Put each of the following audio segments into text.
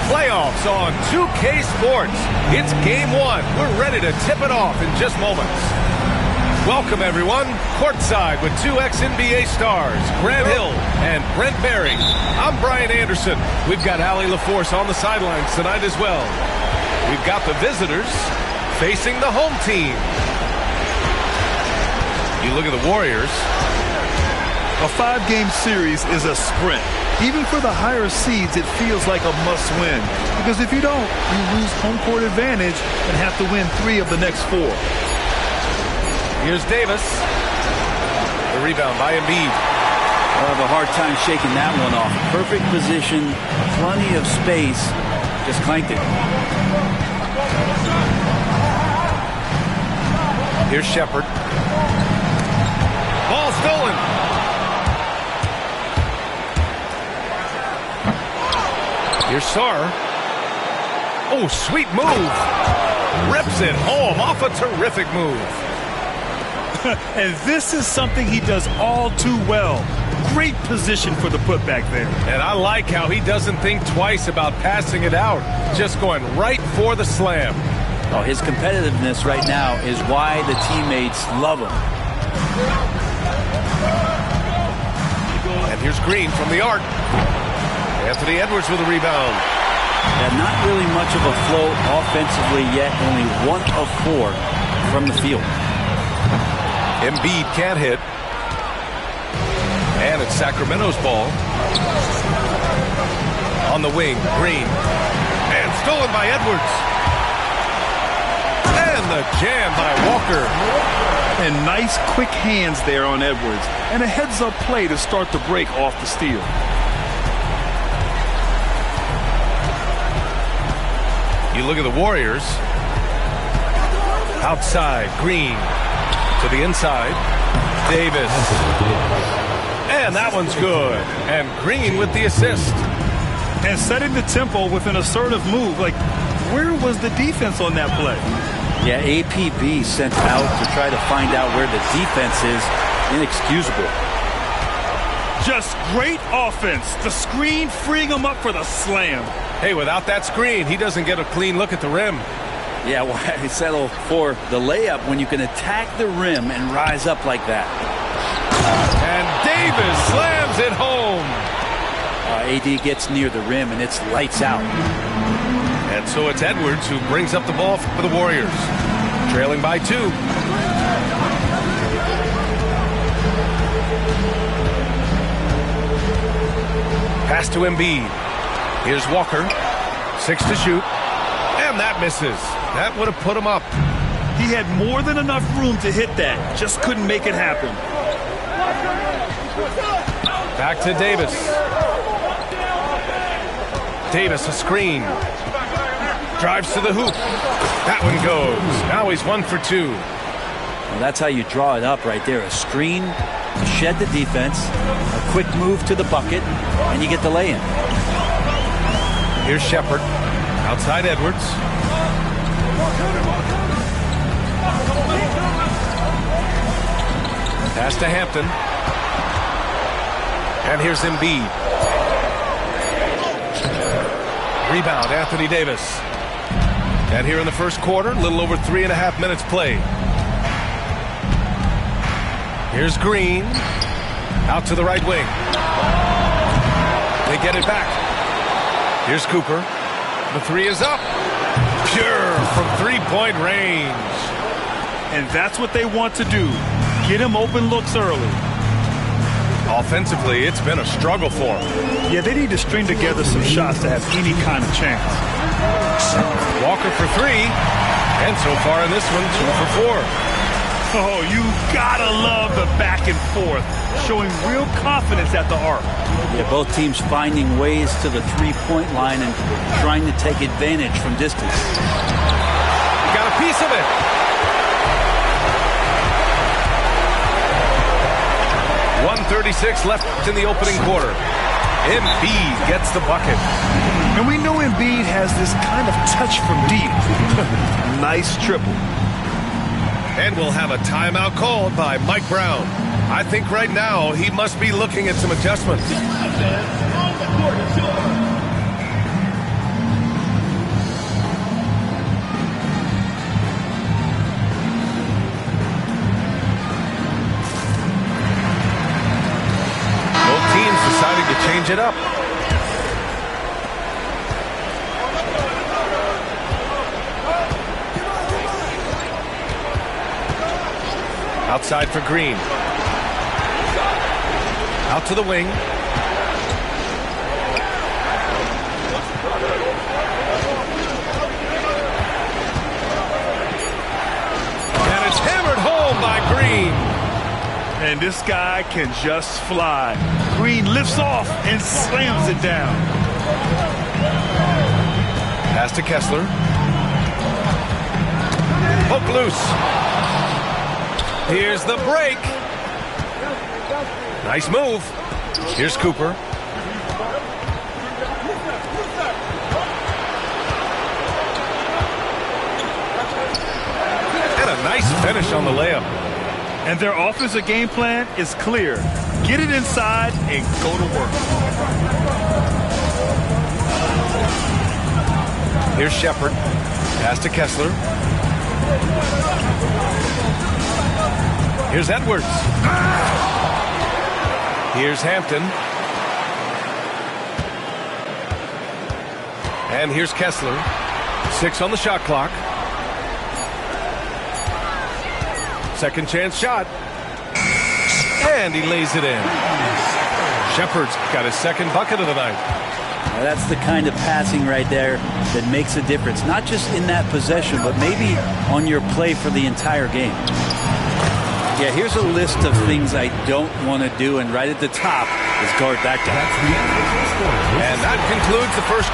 Playoffs on 2K Sports. It's game one. We're ready to tip it off in just moments. Welcome, everyone. Courtside with two ex-NBA stars, Grant Hill and Brent Barry. I'm Brian Anderson. We've got Allie LaForce on the sidelines tonight as well. We've got the visitors facing the home team. You look at the Warriors. A 5-game series is a sprint. Even for the higher seeds, it feels like a must-win. Because if you don't, you lose home court advantage and have to win 3 of the next 4. Here's Davis. The rebound by Embiid. I'll have a hard time shaking that one off. Perfect position, plenty of space. Just clanked it. Here's Shepherd. Ball stolen. Here's Sarr. Oh, sweet move. Rips it home off a terrific move. And this is something he does all too well. Great position for the putback there. And I like how he doesn't think twice about passing it out. Just going right for the slam. Oh, his competitiveness right now is why the teammates love him. And here's Green from the arc. Anthony Edwards with a rebound. Yeah, not really much of a flow offensively yet. Only 1 of 4 from the field. Embiid can't hit. And it's Sacramento's ball. On the wing, Green. And stolen by Edwards. And the jam by Walker. And nice quick hands there on Edwards. And a heads-up play to start the break off the steal. You look at the Warriors. Outside, Green. To the inside, Davis. And that one's good. And Green with the assist. And setting the tempo with an assertive move. Like, where was the defense on that play? Yeah, APB sent out to try to find out where the defense is. Inexcusable. Just great offense. The screen freeing him up for the slam. Hey, without that screen, he doesn't get a clean look at the rim. Yeah, why settle for the layup when you can attack the rim and rise up like that? And Davis slams it home. AD gets near the rim and it's lights out. And so it's Edwards who brings up the ball for the Warriors. Trailing by 2. Pass to Embiid. Here's Walker. 6 to shoot. And that misses. That would have put him up. He had more than enough room to hit that. Just couldn't make it happen. Back to Davis. Davis, a screen. Drives to the hoop. That one goes. Now he's 1 for 2. Well, that's how you draw it up right there. A screen, shed the defense, a quick move to the bucket, and you get the lay-in. Here's Shepherd. Outside Edwards. Pass to Hampton. And here's Embiid. Rebound, Anthony Davis. And here in the first quarter, a little over 3.5 minutes played. Here's Green. Out to the right wing. They get it back. Here's Cooper. The 3 is up. Pure from 3-point range. And that's what they want to do. Get him open looks early. Offensively, it's been a struggle for them. Yeah, they need to string together some shots to have any kind of chance. Walker for 3. And so far in this one, 2 for 4. Oh, you gotta love the back and forth. Showing real confidence at the arc. Yeah, both teams finding ways to the three-point line and trying to take advantage from distance. You got a piece of it. .136 left in the opening quarter. Embiid gets the bucket. And we know Embiid has this kind of touch from deep. Nice triple. And we'll have a timeout called by Mike Brown. I think right now he must be looking at some adjustments. Both teams deciding to change it up. Outside for Green. Out to the wing. And it's hammered home by Green. And this guy can just fly. Green lifts off and slams it down. Pass to Kessler. Hook loose. Here's the break. Nice move. Here's Cooper. And a nice finish on the layup. And their offensive game plan is clear. Get it inside and go to work. Here's Shepherd. Pass to Kessler. Here's Edwards. Here's Hampton. And here's Kessler. 6 on the shot clock. Second chance shot. And he lays it in. Shepherd's got his second bucket of the night. Now that's the kind of passing right there that makes a difference. Not just in that possession, but maybe on your play for the entire game. Yeah, here's a list of things I don't want to do, and right at the top is guard that guy. And that concludes the first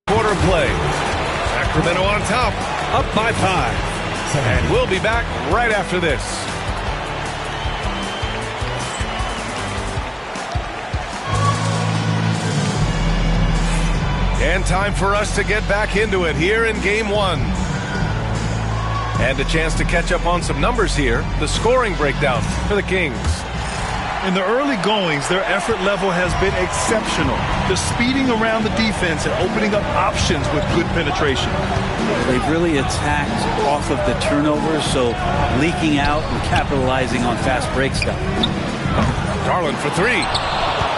quarter play. Sacramento on top, up by 5. And we'll be back right after this. And time for us to get back into it here in Game 1. And a chance to catch up on some numbers here. The scoring breakdown for the Kings. In the early goings, their effort level has been exceptional. They're speeding around the defense and opening up options with good penetration. They've really attacked off of the turnovers, so leaking out and capitalizing on fast break stuff. Garland for three.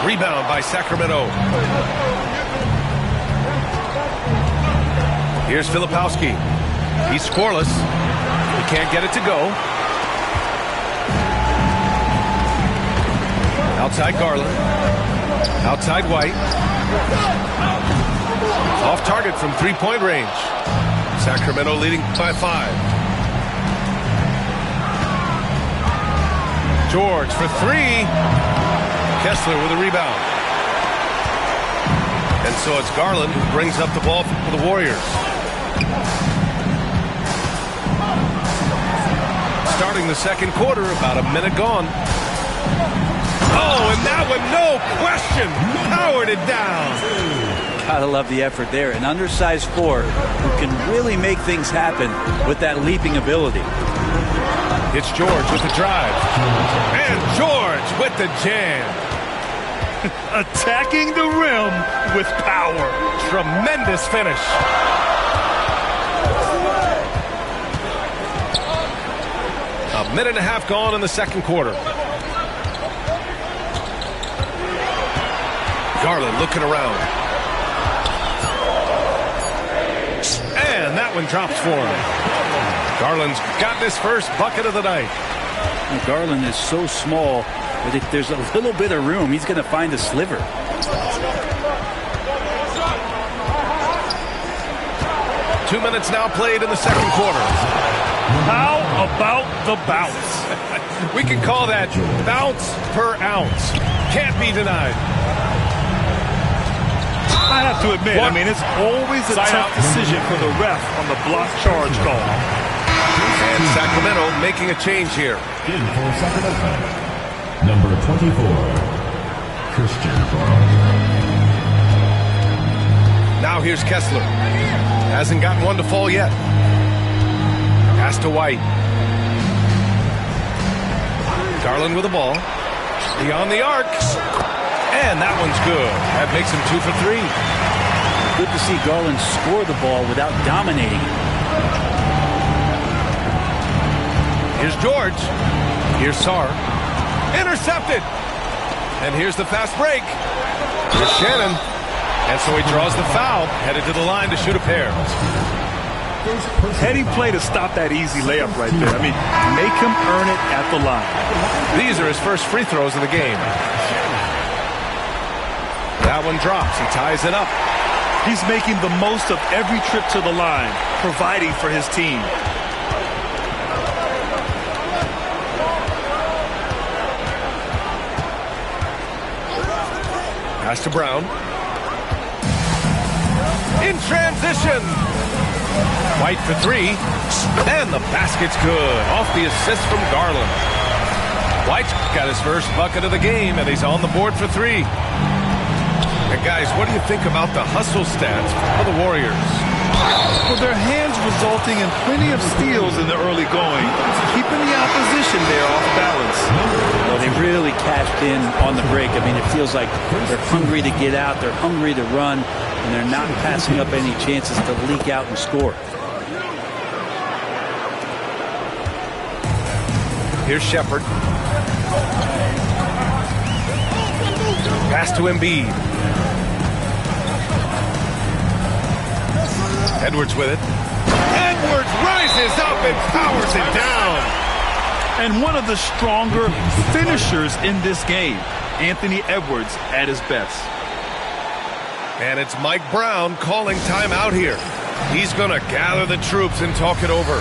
Rebound by Sacramento. Here's Filipowski. He's scoreless. He can't get it to go. Outside Garland. Outside White. Off target from three-point range. Sacramento leading by 5. George for three. Kessler with a rebound. And so it's Garland who brings up the ball for the Warriors. Starting the second quarter, about a minute gone. Oh, and that one, no question, powered it down. Gotta love the effort there. An undersized four who can really make things happen with that leaping ability. It's George with the drive. And George with the jam. Attacking the rim with power. Tremendous finish. A minute and a half gone in the second quarter. Garland looking around. And that one drops for him. Garland's got his first bucket of the night. And Garland is so small that if there's a little bit of room, he's going to find a sliver. Two minutes now played in the second quarter. How about the bounce? We can call that bounce per ounce. Can't be denied. I have to admit, it's always a tough decision for the ref on the block charge call. And Sacramento making a change here. In for Sacramento, number 24, Christian Braun. Now here's Kessler. Hasn't gotten one to fall yet. Pass to White. Garland with the ball. Beyond the arc. And that one's good. That makes him 2 for 3. Good to see Garland score the ball without dominating it. Here's George. Here's Sarr. Intercepted. And here's the fast break. Here's Shannon. And so he draws the foul. Headed to the line to shoot a pair. Heady play to stop that easy layup right there. Make him earn it at the line. These are his first free throws of the game. That one drops. He ties it up. He's making the most of every trip to the line, providing for his team. Pass to Brown. In transition. White for three. And the basket's good. Off the assist from Garland. White's got his first bucket of the game, and he's on the board for three. And guys, what do you think about the hustle stats for the Warriors? Well, their hands resulting in plenty of steals in the early going, keeping the opposition there off balance. Well, they really cashed in on the break. It feels like they're hungry to get out, they're hungry to run, and they're not passing up any chances to leak out and score. Here's Shepherd. Pass to Embiid. Edwards with it. Edwards rises up and powers it down. And one of the stronger finishers in this game, Anthony Edwards at his best. And it's Mike Brown calling timeout here. He's going to gather the troops and talk it over.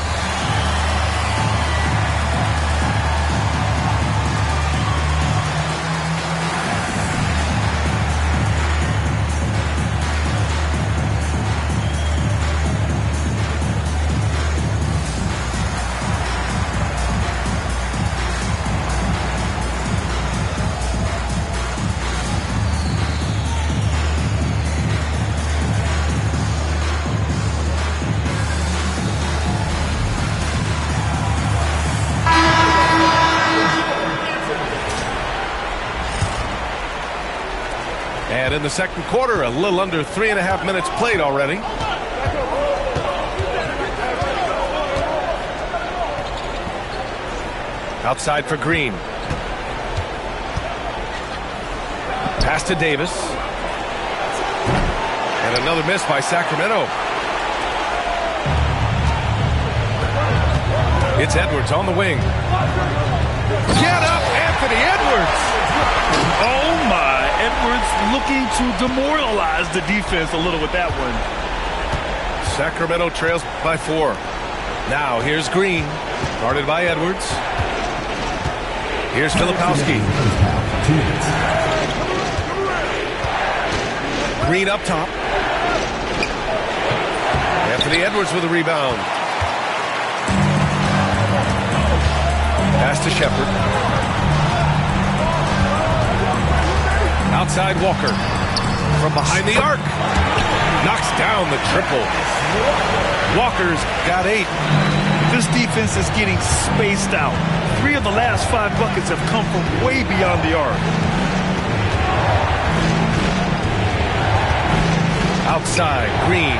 And in the second quarter, a little under 3.5 minutes played already. Outside for Green. Pass to Davis. And another miss by Sacramento. It's Edwards on the wing. Get up, Anthony Edwards! Oh my, Edwards looking to demoralize the defense a little with that one. Sacramento trails by 4. Now here's Green, guarded by Edwards. Here's Filipowski. Green up top. Anthony Edwards with a rebound. Pass to Shepherd. Outside Walker. From behind the arc. Knocks down the triple. Walker's got 8. This defense is getting spaced out. 3 of the last 5 buckets have come from way beyond the arc. Outside, Green.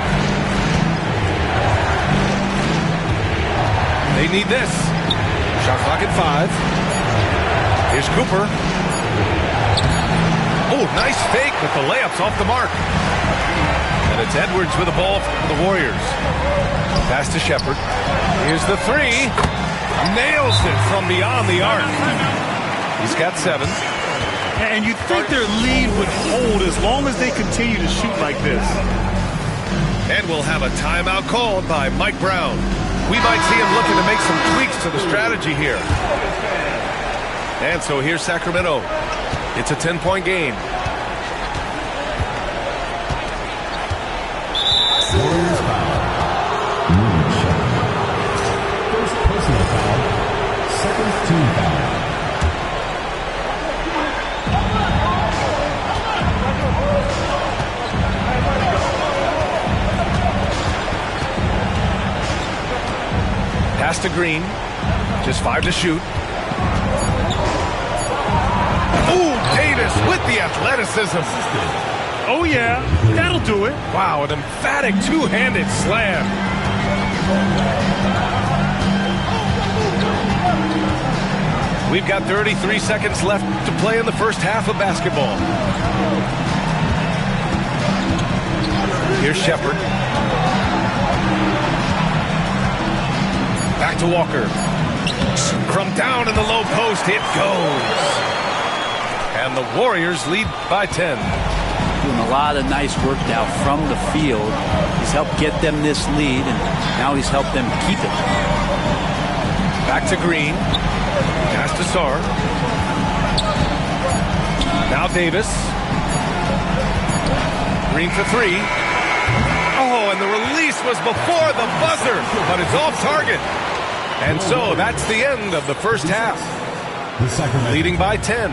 They need this. Shot clock at 5. Here's Cooper. Oh, nice fake, but the layup's off the mark. And it's Edwards with the ball for the Warriors. Pass to Shepherd. Here's the 3. Nails it from beyond the arc. He's got 7. And you think their lead would hold as long as they continue to shoot like this. And we'll have a timeout called by Mike Brown. We might see him looking to make some tweaks to the strategy here. And so here's Sacramento. It's a 10-point game. Warriors foul. Ruben Shepherd. First personal foul. Second team foul. Pass to Green. Just 5 to shoot. Ooh, Davis with the athleticism. Oh, yeah. That'll do it. Wow, an emphatic two-handed slam. We've got 33 seconds left to play in the first half of basketball. Here's Shepherd. Back to Walker. From down in the low post, it goes. And the Warriors lead by 10. Doing a lot of nice work now from the field. He's helped get them this lead, and now he's helped them keep it. Back to Green. Pass to Sarr. Now Davis. Green for 3. Oh, and the release was before the buzzer, but it's off target. And so that's the end of the first half. Leading by 10.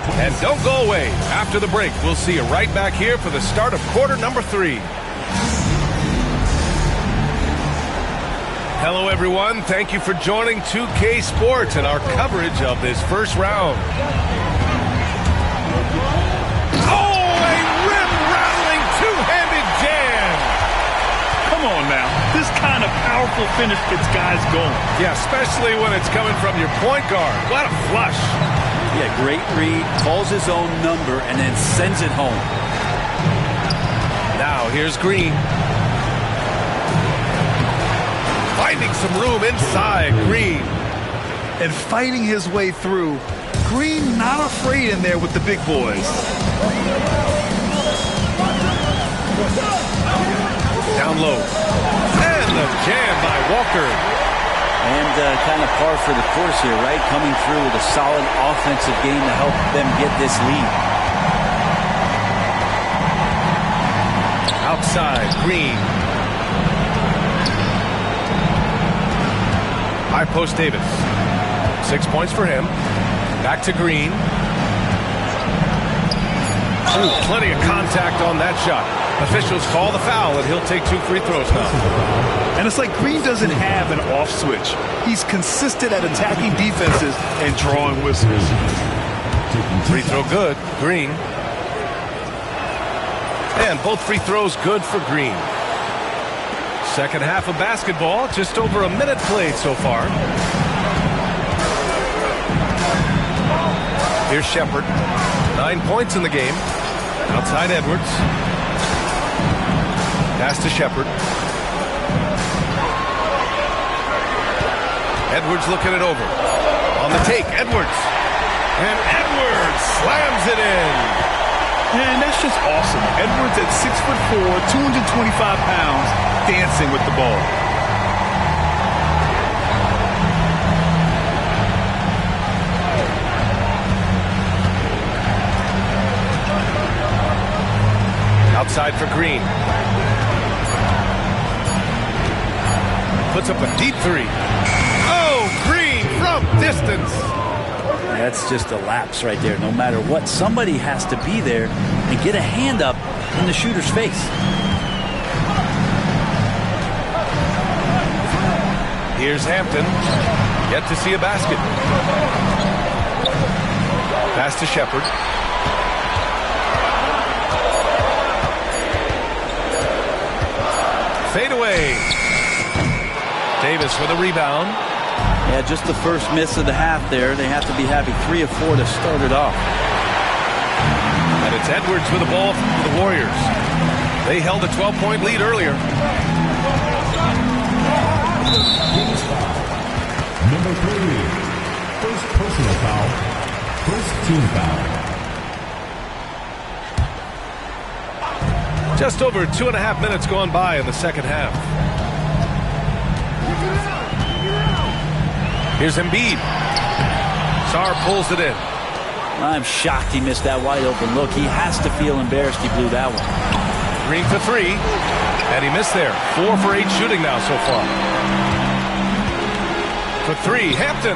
And don't go away. After the break, we'll see you right back here for the start of quarter number 3. Hello, everyone. Thank you for joining 2K Sports and our coverage of this first round. Oh, a rim-rattling two-handed jam. Come on now. This kind of powerful finish gets guys going. Yeah, especially when it's coming from your point guard. What a flush. Yeah, great read, calls his own number, and then sends it home. Now here's Green. Finding some room inside. Green. And fighting his way through. Green not afraid in there with the big boys. Down low. And the jam by Walker. And kind of par for the course here, right? Coming through with a solid offensive game to help them get this lead. Outside, Green. High post Davis. 6 points for him. Back to Green. Ooh, plenty of contact on that shot. Officials call the foul, and he'll take 2 free throws now. And it's like Green doesn't have an off switch. He's consistent at attacking defenses and drawing whistles. Free throw good. Green. And both free throws good for Green. Second half of basketball, just over a minute played so far. Here's Shepherd. 9 points in the game. Outside Edwards. Pass to Shepherd. Edwards looking it over. On the take, Edwards. And Edwards slams it in. Man, that's just awesome. Edwards at 6'4", 225 pounds, dancing with the ball. Outside for Green. Puts up a deep three. Oh, Green from distance. That's just a lapse right there. No matter what, somebody has to be there and get a hand up in the shooter's face. Here's Hampton. Yet to see a basket. Pass to Shepherd. Fade away. Davis with a rebound. Yeah, just the first miss of the half there. They have to be happy 3 of 4 to start it off. And it's Edwards with the ball for the Warriors. They held a 12-point lead earlier. Number 3. First personal foul. First team foul. Just over 2.5 minutes gone by in the second half. Here's Embiid. Sarr pulls it in. I'm shocked he missed that wide open look. He has to feel embarrassed he blew that one. Green for 3. And he missed there. 4 for 8 shooting now so far. For 3, Hampton.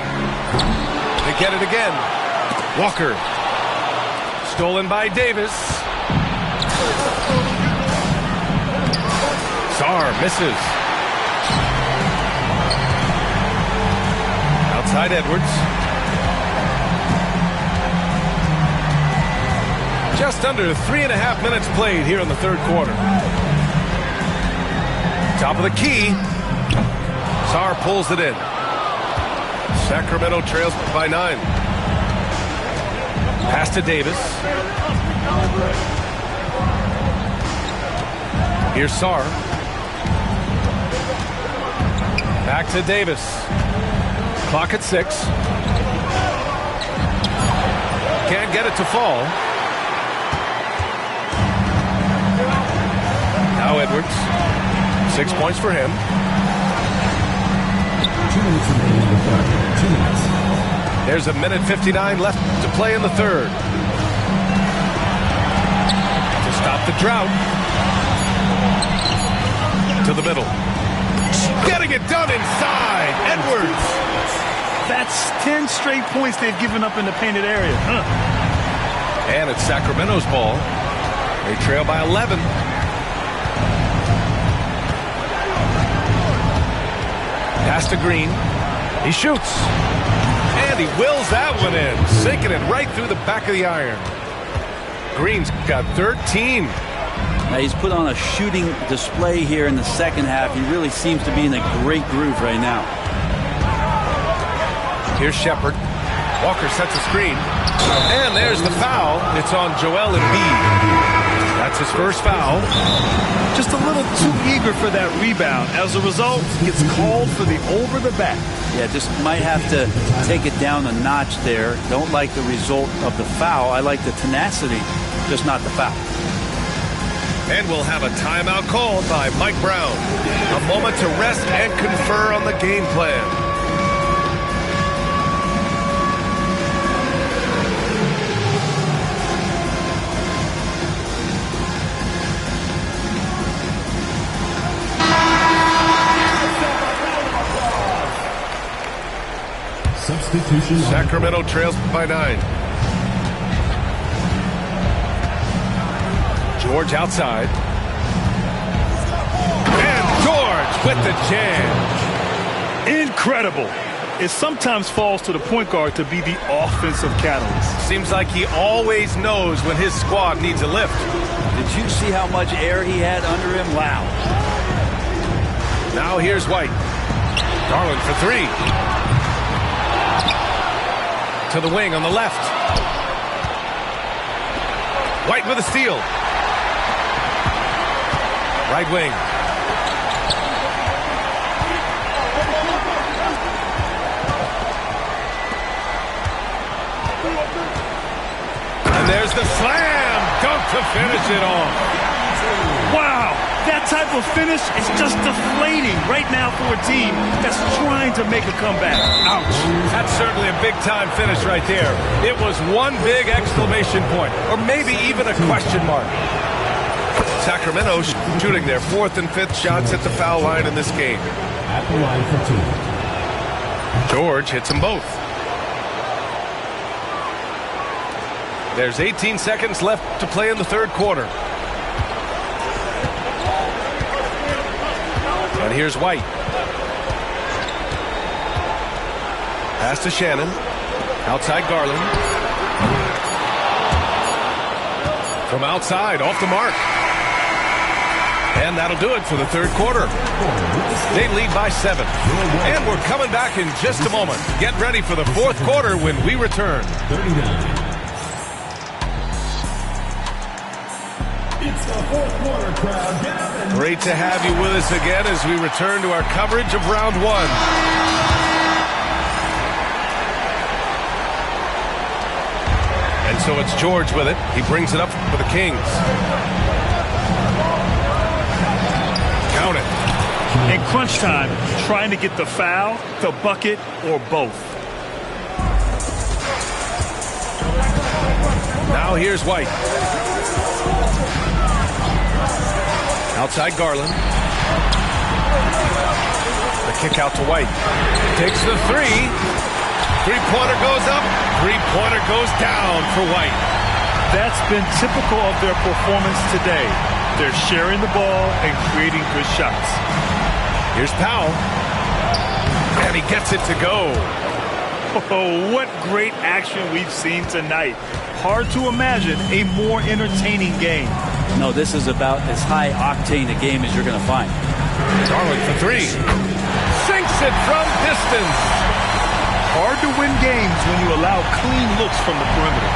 They get it again. Walker. Stolen by Davis. Sarr misses. Outside Edwards. Just under 3.5 minutes played here in the third quarter. Top of the key. Sarr pulls it in. Sacramento trails by 9. Pass to Davis. Here's Sarr. Back to Davis. Clock at 6. Can't get it to fall. Now Edwards. 6 points for him. 2 minutes remaining in the third. 2 minutes. There's a minute 59 left to play in the third. To stop the drought. To the middle. Getting it done inside. Edwards. That's 10 straight points they've given up in the painted area. And it's Sacramento's ball. They trail by 11. Pass to Green. He shoots. And he wills that one in. Sinking it right through the back of the iron. Green's got 13. Now he's put on a shooting display here in the second half. He really seems to be in a great groove right now. Here's Shepherd. Walker sets a screen. And there's the foul. It's on Joel Embiid. That's his first foul. Just a little too eager for that rebound. As a result, gets called for the over the back. Yeah, just might have to take it down a notch there. Don't like the result of the foul. I like the tenacity, just not the foul. And we'll have a timeout called by Mike Brown. A moment to rest and confer on the game plan. Substitution. Sacramento trails by 9. George outside. And George with the jam. Incredible. it sometimes falls to the point guard to be the offensive catalyst. Seems like he always knows when his squad needs a lift. Did you see how much air he had under him? Wow. Now here's White. Garland for three. To the wing on the left. White with a steal. Right wing. And there's the slam dunk to finish it off. Wow, that type of finish is just deflating right now for a team that's trying to make a comeback. Ouch. That's certainly a big-time finish right there. It was one big exclamation point, or maybe even a question mark. Sacramento shooting their 4th and 5th shots at the foul line in this game. At the line for two. George hits them both. There's 18 seconds left to play in the third quarter. And here's White. Pass to Shannon. Outside Garland. From outside, off the mark. And that'll do it for the third quarter. They lead by 7. And we're coming back in just a moment. Get ready for the fourth quarter when we return. 39. It's the fourth quarter, crowd. Get up and Great to have you with us again as we return to our coverage of round 1. And so it's George with it. He brings it up for the Kings. Count it. In crunch time, trying to get the foul, the bucket, or both. Now here's White. Outside Garland. The kick out to White. Takes the three. Three-pointer goes up. Three-pointer goes down for White. That's been typical of their performance today. They're sharing the ball and creating good shots. Here's Powell. And he gets it to go. Oh, what great action we've seen tonight. Hard to imagine a more entertaining game. No, this is about as high-octane a game as you're going to find. Garland for three. Sinks it from distance. Hard to win games when you allow clean looks from the perimeter.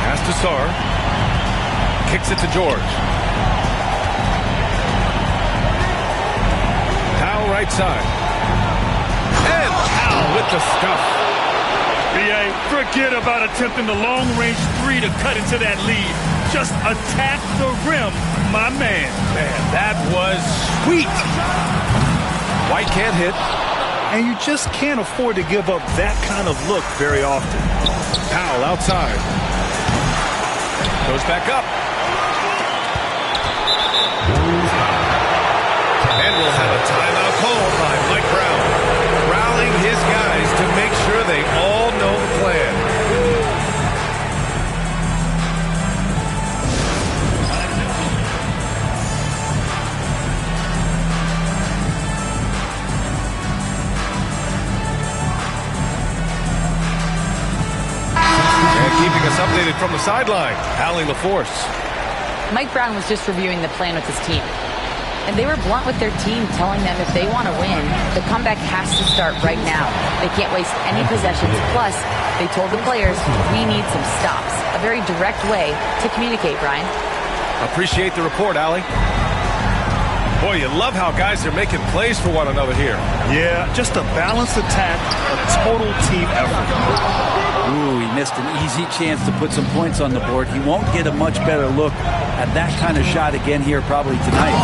Pass to Sarr. Kicks it to George. Powell right side. And Powell with the stuff. B.A., forget about attempting the long-range three to cut into that lead. Just attack the rim, my man. Man, that was sweet. White can't hit. And you just can't afford to give up that kind of look very often. Powell outside. Goes back up. And we'll have a timeout called by Mike Brown. Rallying his guys to make sure they all know the plan. And keeping us updated from the sideline, Allie LaForce. Mike Brown was just reviewing the plan with his team. And they were blunt with their team, telling them if they want to win, the comeback has to start right now. They can't waste any possessions. Plus, they told the players, we need some stops. A very direct way to communicate, Brian. Appreciate the report, Allie. Boy, you love how guys are making plays for one another here. Yeah, just a balanced attack, a total team effort. Ooh, he missed an easy chance to put some points on the board. He won't get a much better look at that kind of shot again here probably tonight.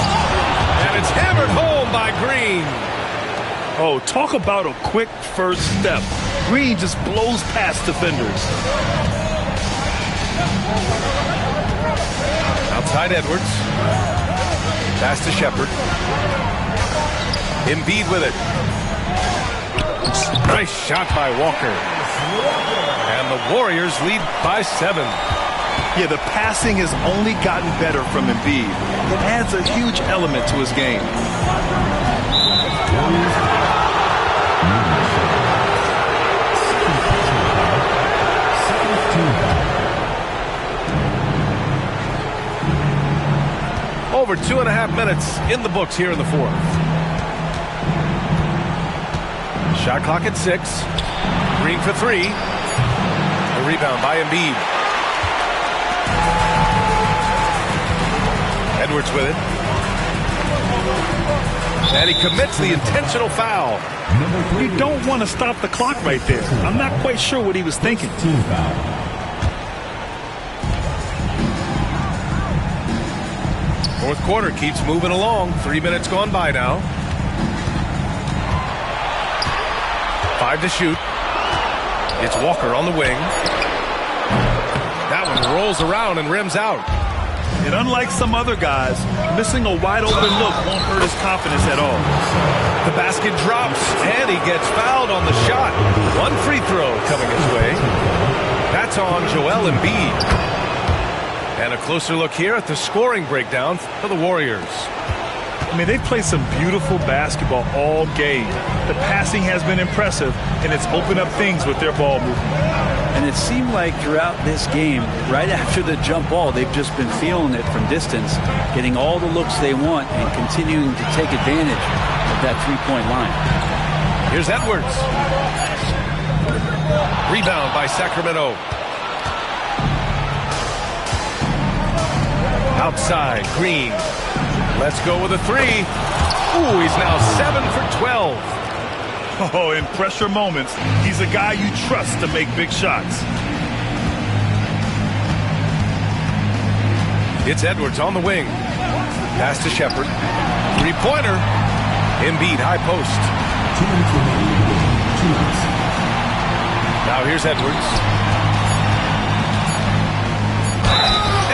And it's hammered home by Green. Oh, talk about a quick first step. Green just blows past defenders. Outside Edwards. Pass to Shepherd. Embiid with it. Nice shot by Walker. And the Warriors lead by 7. Yeah, the passing has only gotten better from Embiid. It adds a huge element to his game. Warriors. Second personal foul. Second team foul. Over 2.5 minutes in the books here in the fourth. Shot clock at 6. Green for 3. A rebound by Embiid. Edwards with it. And he commits the intentional foul. You don't want to stop the clock right there. I'm not quite sure what he was thinking. Team foul. Fourth quarter keeps moving along. 3 minutes gone by now. 5 to shoot. It's Walker on the wing. That one rolls around and rims out. And unlike some other guys, missing a wide open look won't hurt his confidence at all. The basket drops, and he gets fouled on the shot. One free throw coming his way. That's on Joel Embiid. And a closer look here at the scoring breakdown for the Warriors. I mean, they've played some beautiful basketball all game. The passing has been impressive, and it's opened up things with their ball movement. And it seemed like throughout this game, right after the jump ball, they've just been feeling it from distance, getting all the looks they want and continuing to take advantage of that three-point line. Here's Edwards. Rebound by Sacramento. Outside, Green. Let's go with a 3. Ooh, he's now 7 for 12. Oh, in pressure moments, he's a guy you trust to make big shots. It's Edwards on the wing. Pass to Shepherd. Three-pointer. Embiid, high post. 2 minutes remaining in the game. 2 minutes. Now here's Edwards.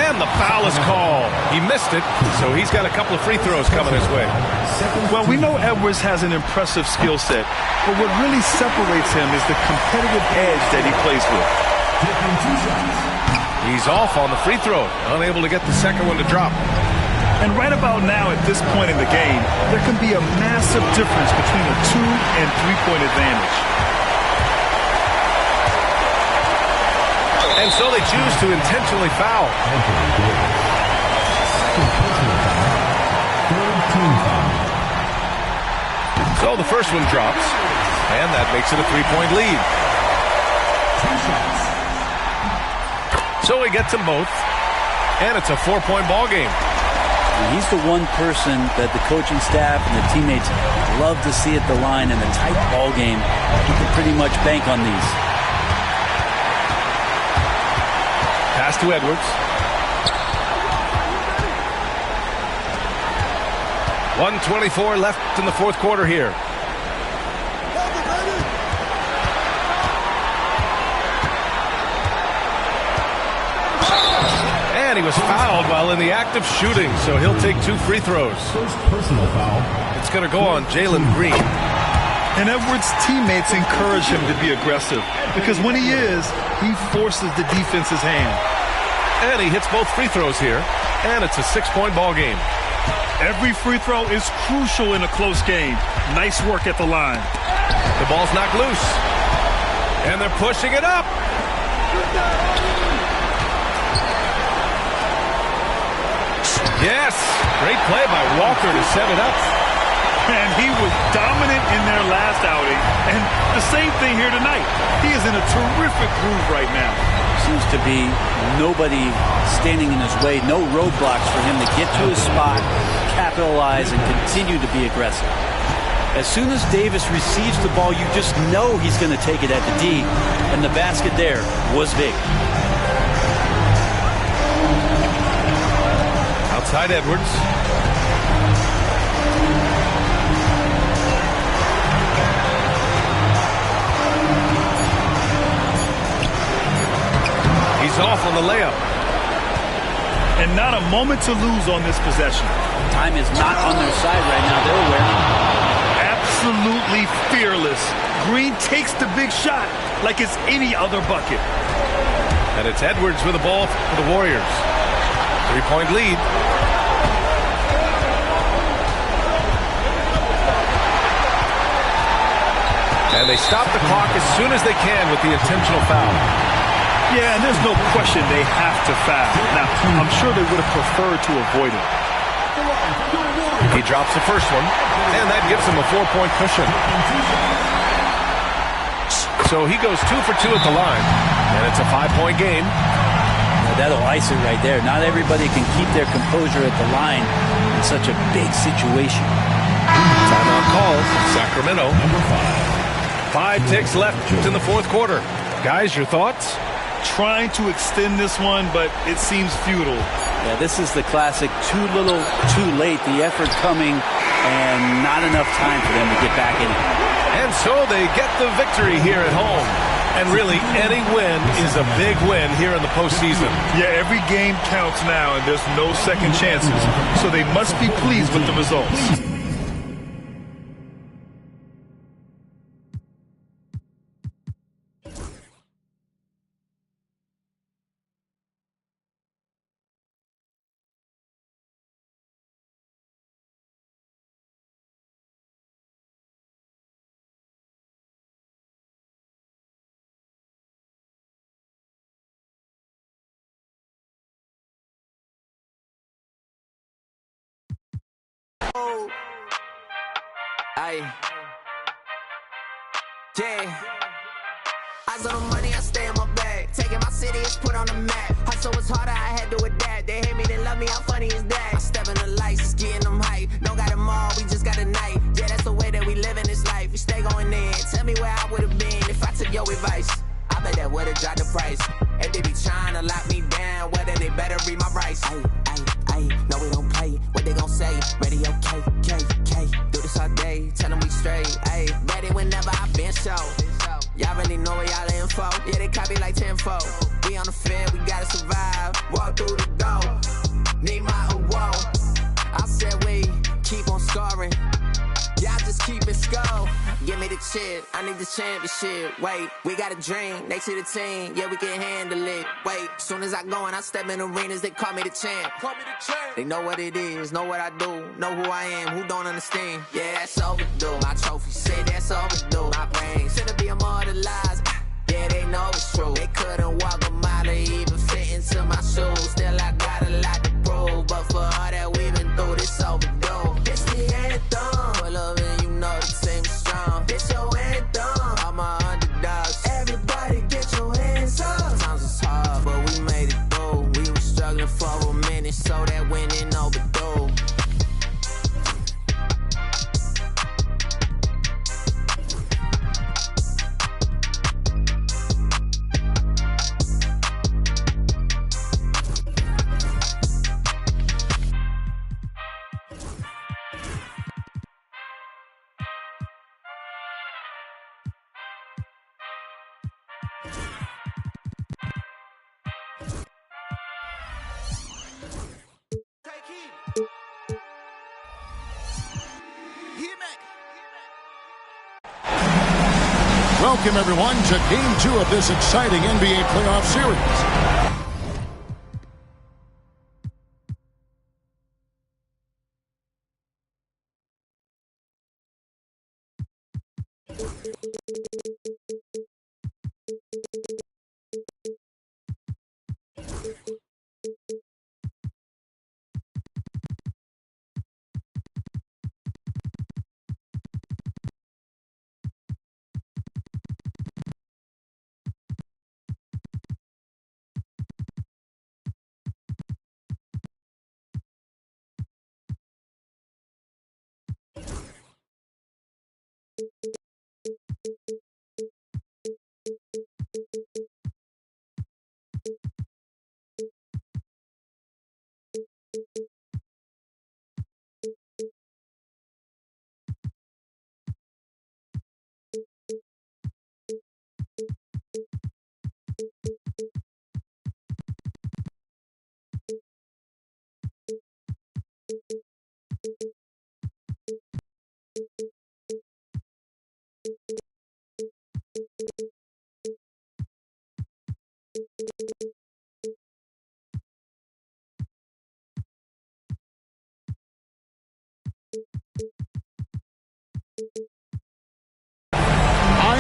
And the foul is called. He missed it, so he's got a couple of free throws coming his way. Well, we know Edwards has an impressive skill set, but what really separates him is the competitive edge that he plays with. Taking 2 shots. He's off on the free throw, unable to get the second one to drop. And right about now, at this point in the game, there can be a massive difference between a 2- and 3-point advantage. And so they choose to intentionally foul. Anthony Davis. Second personal foul. Third team foul. So the first one drops, and that makes it a 3-point lead. 2 shots. So he gets them both, and it's a 4-point ball game. And he's the one person that the coaching staff and the teammates love to see at the line. In a tight ball game, he can pretty much bank on these. Pass to Edwards. 1:24 left in the fourth quarter here. And he was fouled while in the act of shooting, so he'll take 2 free throws. First personal foul. It's going to go on Jalen Green. And Edwards' teammates encourage him to be aggressive, because when he is, he forces the defense's hand. And he hits both free throws here, and it's a 6-point ball game. Every free throw is crucial in a close game. Nice work at the line. The ball's knocked loose, and they're pushing it up. Yes, great play by Walker to set it up. And he was dominant in their last outing. And the same thing here tonight. He is in a terrific groove right now. Seems to be nobody standing in his way, no roadblocks for him to get to his spot, capitalize, and continue to be aggressive. As soon as Davis receives the ball, you just know he's going to take it at the D, and the basket there was big. Outside Edwards. He's off on the layup. And not a moment to lose on this possession. Time is not on their side right now. They're winning. Absolutely fearless. Green takes the big shot like it's any other bucket. And it's Edwards with the ball for the Warriors. 3-point lead. And they stop the clock as soon as they can with the intentional foul. Yeah, and there's no question they have to foul. Now, I'm sure they would have preferred to avoid it. He drops the first one, and that gives him a 4-point cushion. So he goes 2 for 2 at the line, and it's a 5-point game. That'll ice it right there. Not everybody can keep their composure at the line in such a big situation. Timeout called, Sacramento. 5 ticks left in the fourth quarter. Guys, your thoughts? Trying to extend this one, but it seems futile. Yeah, this is the classic too little, too late. The effort coming and not enough time for them to get back in it. And so they get the victory here at home. And really, any win is a big win here in the postseason. Yeah, every game counts now, and there's no second chances. So they must be pleased with the results. Aye. Yeah. I saw the money, I stay in my bag. Taking my city, it's put on the map. Hustle was harder, I had to adapt. They hate me, they love me, how funny is that? I step in the lights, it's getting them hype. Don't got them all, we just got a night. Yeah, that's the way that we live in this life. We stay going in. Tell me where I would've been if I took your advice. I bet that would've dropped the price. If they be trying to lock me down, well then they better read my rights. Ayy, no we don't play. What they gon' say? Radio K. Do this all day, tell them we straight. Ayy, ready whenever I been show. Y'all really know where y'all info. Yeah, they copy like tenfold. We on the field, we gotta survive. Walk through the door, need my award. I said we keep on scoring. Y'all just keep it score. Give me the chip, I need the championship. Wait, we got a dream, next to the team. Yeah, we can handle it. Wait, soon as I go and I step in arenas, they call me the champ. They know what it is, know what I do, know who I am, who don't understand. Yeah, that's overdue. My trophy say that's overdue. My brain should be immortalized. Yeah, they know it's true. They couldn't walk a mile or even fit into my shoes. Still, I got a lot to prove, but for all that we've been through, this overdue. It's the anthem. Pull up and you know the team is strong. It's your anthem. All my underdogs. Everybody get your hands up. Sometimes it's hard, but we made it through. We were struggling for a minute, so that winning overdue. Welcome, everyone, to Game 2 of this exciting NBA playoff series.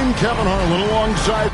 I'm Kevin Harlan alongside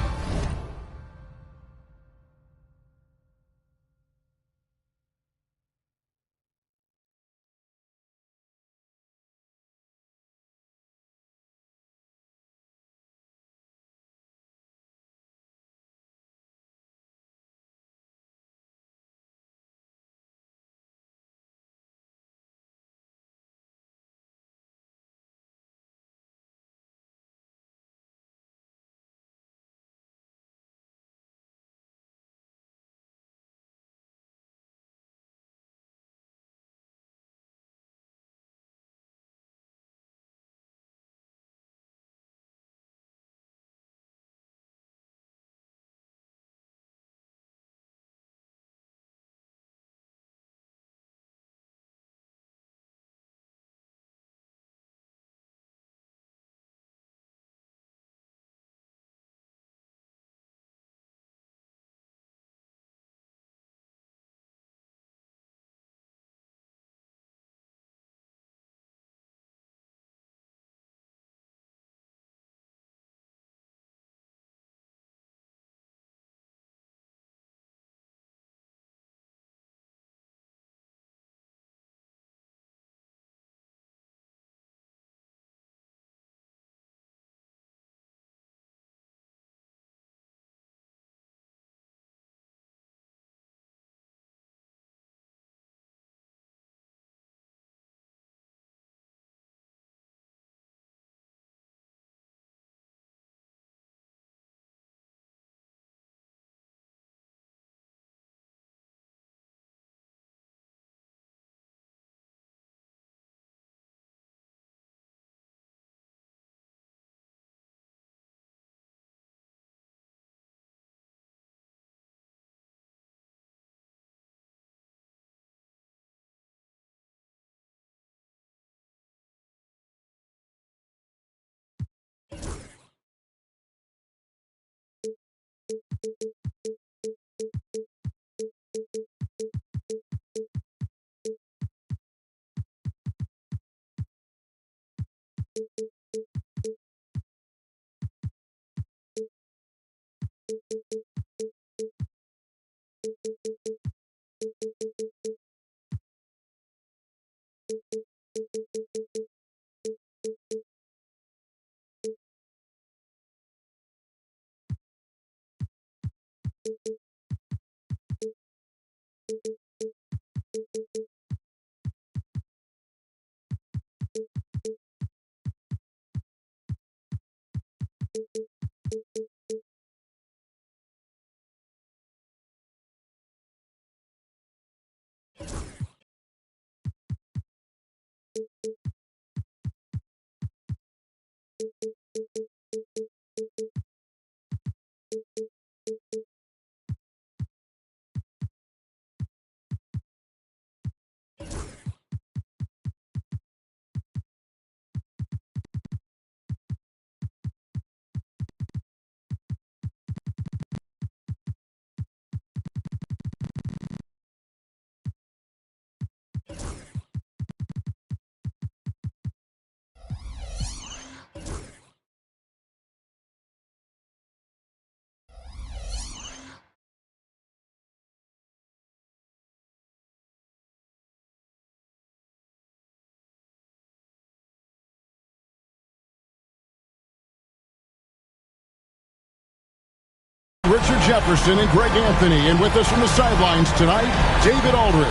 Richard Jefferson and Greg Anthony. And with us from the sidelines tonight, David Aldridge.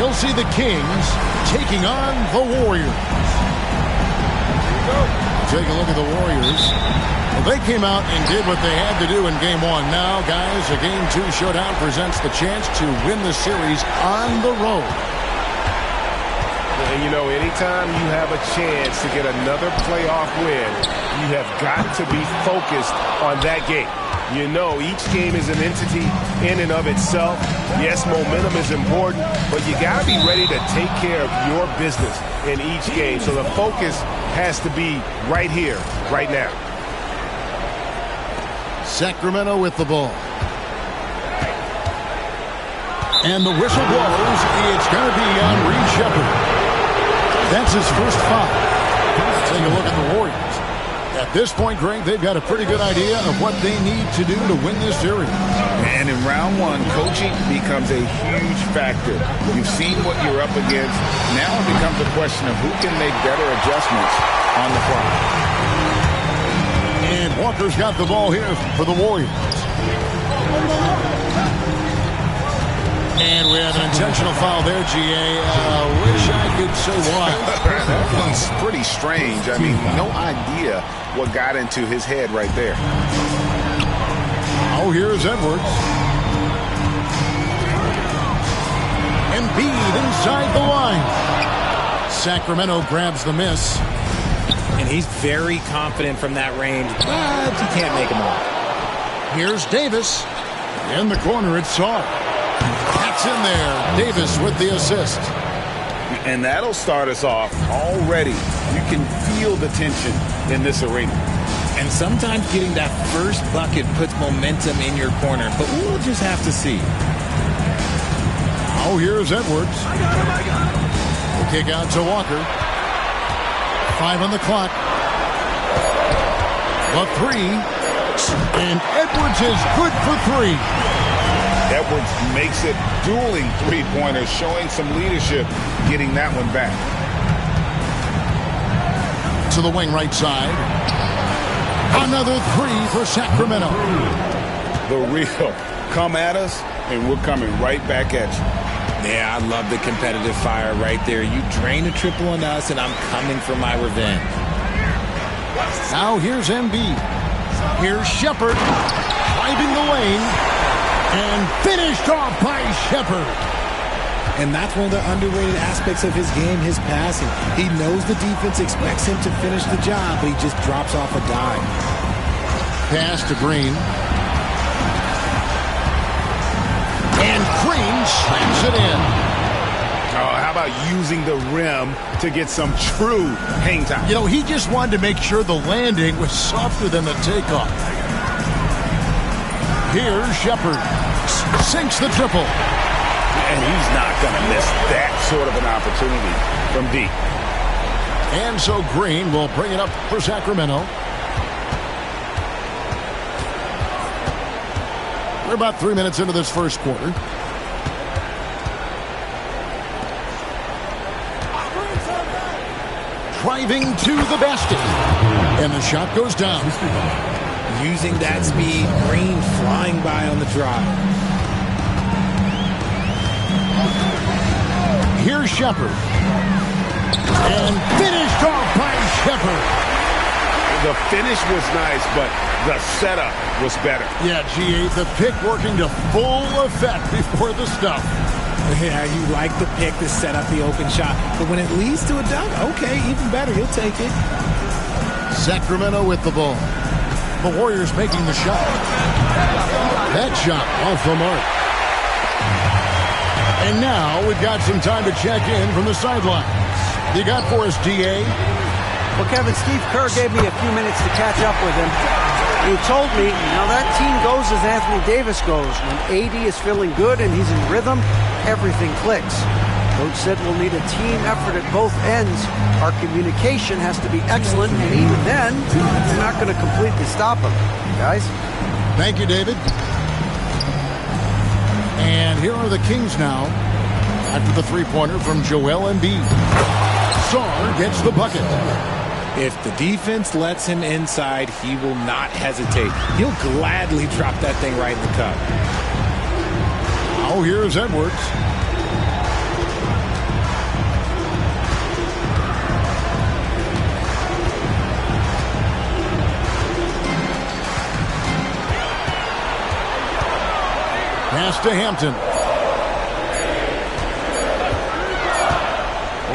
You'll see the Kings taking on the Warriors. Take a look at the Warriors. Well, they came out and did what they had to do in Game 1. Now, guys, a Game 2 showdown presents the chance to win the series on the road. And, you know, anytime you have a chance to get another playoff win, you have got to be focused on that game. You know, each game is an entity in and of itself. Yes, momentum is important, but you got to be ready to take care of your business in each game. So the focus has to be right here, right now. Sacramento with the ball. And the whistle blows. It's going to be on Reed Sheppard. That's his first foul. Take a look at the Warriors. At this point, Greg, they've got a pretty good idea of what they need to do to win this series. And in round one, coaching becomes a huge factor. You've seen what you're up against. Now it becomes a question of who can make better adjustments on the fly. And Walker's got the ball here for the Warriors. And we have an intentional foul there, G.A. Wish I could say why. It's pretty strange. I mean, no idea what got into his head right there. Oh, here's Edwards. Embiid inside the line. Sacramento grabs the miss. And he's very confident from that range, but he can't make him off. Here's Davis. In the corner, it's Saar. That's in there. Davis with the assist. And that'll start us off already. You can feel the tension in this arena. And sometimes getting that first bucket puts momentum in your corner, but we'll just have to see. Oh, here's Edwards. The kick out to Walker. 5 on the clock. The 3. And Edwards is good for 3. Edwards makes it dueling three-pointers, showing some leadership, getting that one back. To the wing right side. Another 3 for Sacramento. The real. Come at us, and we're coming right back at you. Yeah, I love the competitive fire right there. You drain a triple on us, and I'm coming for my revenge. Now here's Embiid. Here's Shepherd. Driving the lane. And finished off by Shepherd. And that's one of the underrated aspects of his game, his passing. He knows the defense expects him to finish the job, but he just drops off a dime. Pass to Green. And Green slams it in. Oh, how about using the rim to get some true hang time? You know, he just wanted to make sure the landing was softer than the takeoff. Here's Shepherd. Sinks the triple. And he's not going to miss that sort of an opportunity from deep. And so Green will bring it up for Sacramento. We're about 3 minutes into this first quarter. Driving to the basket. And the shot goes down. Using that speed, Green flying by on the drive. Here's Shepherd. And finished off by Shepherd. The finish was nice, but the setup was better. Yeah, G.A., the pick working to full effect before the stuff. Yeah, you like the pick to set up the open shot. But when it leads to a dunk, okay, even better. He'll take it. Sacramento with the ball. The Warriors making the shot. That shot off the mark. And now we've got some time to check in from the sidelines. You got for us, D.A.? Well, Kevin, Steve Kerr gave me a few minutes to catch up with him. He told me, that team goes as Anthony Davis goes. When AD is feeling good and he's in rhythm, everything clicks. Coach said we'll need a team effort at both ends. Our communication has to be excellent, and even then, we're not going to completely stop them. Guys? Thank you, David. And here are the Kings now after the three-pointer from Joel Embiid. Saar gets the bucket. If the defense lets him inside, he will not hesitate. He'll gladly drop that thing right in the cup. Oh, here's Edwards. Pass to Hampton.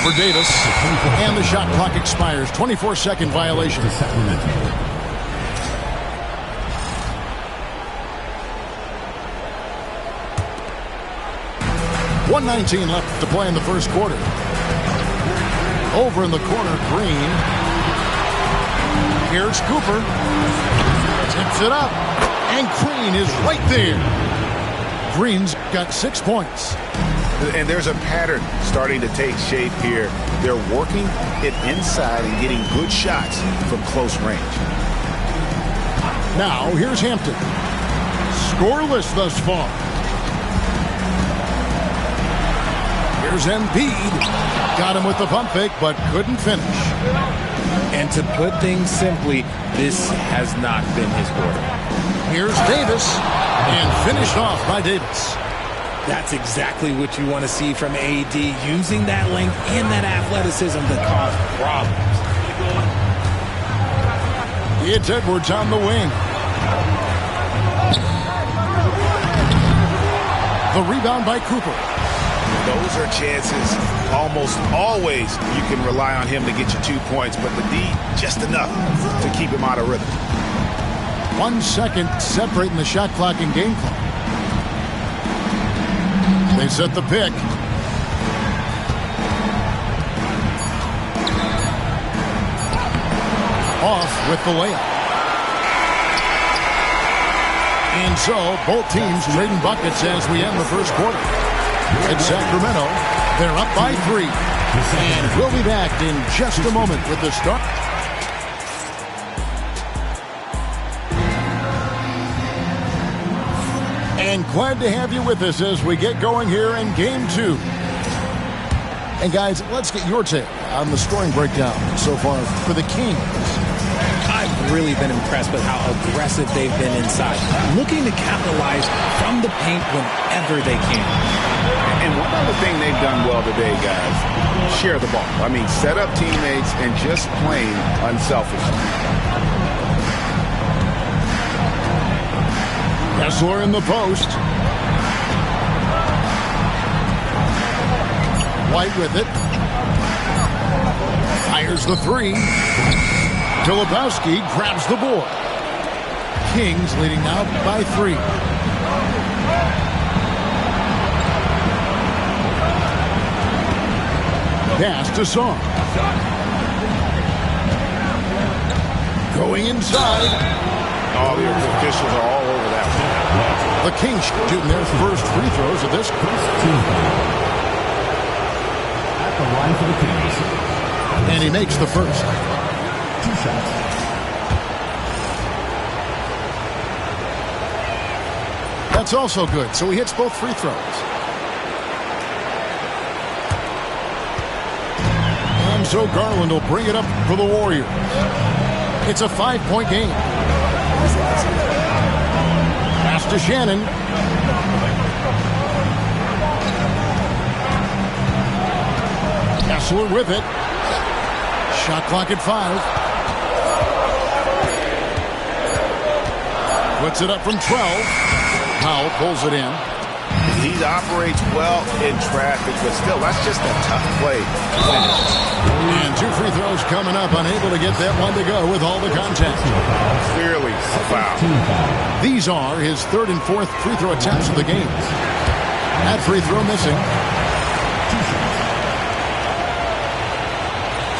Over Davis. And the shot clock expires. 24-second violation. 1:19 left to play in the first quarter. Over in the corner, Green. Here's Cooper. Tips it up. And Green is right there. Green's got 6 points. And there's a pattern starting to take shape here. They're working it inside and getting good shots from close range. Now, here's Hampton. Scoreless thus far. Here's Embiid. Got him with the pump fake, but couldn't finish. And to put things simply, this has not been his quarter. Here's Davis, and finished off by Davis. That's exactly what you want to see from AD, using that length and that athleticism to cause problems. It's Edwards on the wing. The rebound by Cooper. Those are chances almost always you can rely on him to get you 2 points, but the D just enough to keep him out of rhythm. 1 second separating the shot clock and game clock. They set the pick. Off with the layup. And so, both teams trading buckets as we end the first quarter. It's Sacramento. They're up by 3. And we'll be back in just a moment with the start. And glad to have you with us as we get going here in Game 2. And guys, let's get your take on the scoring breakdown so far for the Kings. I've really been impressed with how aggressive they've been inside, looking to capitalize from the paint whenever they can. And one other thing they've done well today, guys, share the ball. I mean, set up teammates and just plain unselfishly. Kessler in the post. White with it. Fires the 3. Filipowski grabs the board. Kings leading now by 3. Pass to Song. Going inside. Oh, the officials are all over that one. The Kings shooting their first free throws of this. At the line for the Kings. And he makes the first. 2 shots. That's also good. So he hits both free throws. And so Garland will bring it up for the Warriors. It's a 5-point game. Pass to Shannon. Kessler with it. Shot clock at 5. Puts it up from 12. Powell pulls it in. He operates well in traffic, but still, that's just a tough play to finish. And 2 free throws coming up, unable to get that one to go with all the contact. Clearly a foul. These are his 3rd and 4th free throw attempts of the game. That free throw missing.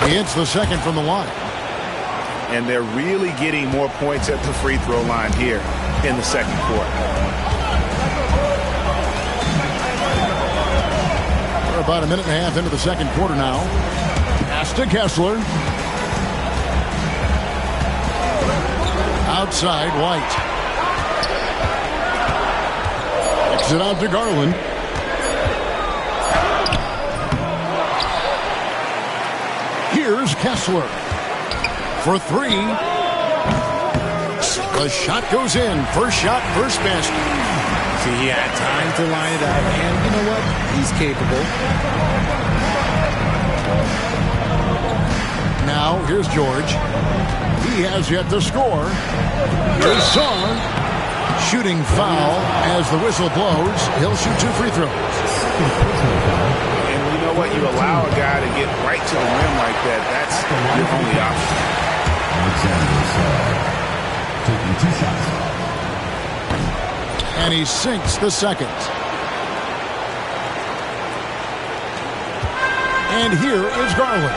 He hits the 2nd from the line. And they're really getting more points at the free throw line here in the 2nd quarter. We're about a minute and a half into the 2nd quarter now. Pass to Kessler. Outside, White. Kicks it out to Garland. Here's Kessler for 3. The shot goes in. First shot, first basket. See, he had time to line it up, and you know what? He's capable. Now, here's George. He has yet to score. Here's Song. Shooting foul as the whistle blows. He'll shoot 2 free throws. And you know what? You allow a guy to get right to the rim like that. That's your only option. Taking 2 shots. And he sinks the 2nd. And here is Garland.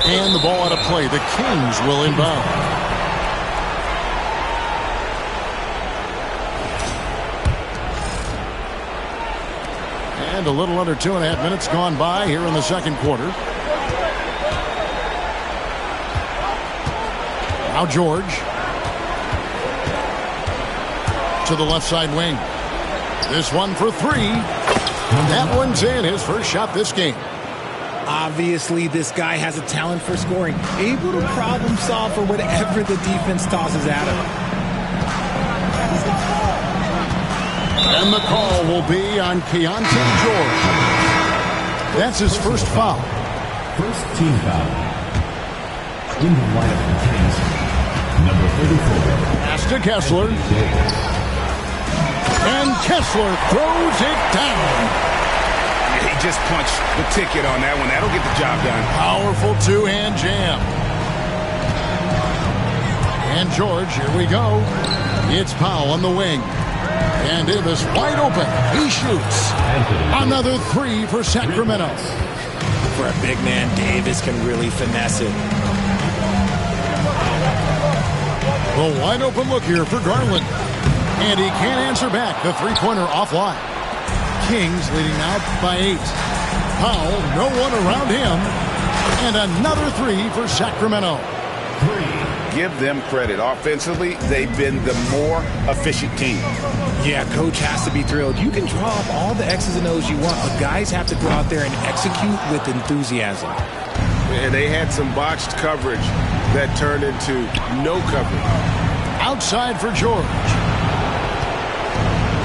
And the ball out of play. The Kings will inbound. And a little under 2.5 minutes gone by here in the second quarter. Now George to the left side wing. This one for three. That one's in, his first shot this game. Obviously, this guy has a talent for scoring, able to problem solve for whatever the defense tosses at him. And the call will be on Keontae George. That's his first foul. First team foul. In the lineup for Kings, number 34. Pass to Kessler. And Kessler throws it down. He just punched the ticket on that one. That'll get the job done. Powerful two-hand jam. And George, here we go. It's Powell on the wing. And Davis wide open. He shoots. Another three for Sacramento. For a big man, Davis can really finesse it. The wide open look here for Garland. And he can't answer back. The three-pointer offline. Kings leading now by 8. Powell, no one around him. And another three for Sacramento. Give them credit. Offensively, they've been the more efficient team. Yeah, coach has to be thrilled. You can draw up all the X's and O's you want, but guys have to go out there and execute with enthusiasm. And they had some botched coverage that turned into no coverage. Outside for George.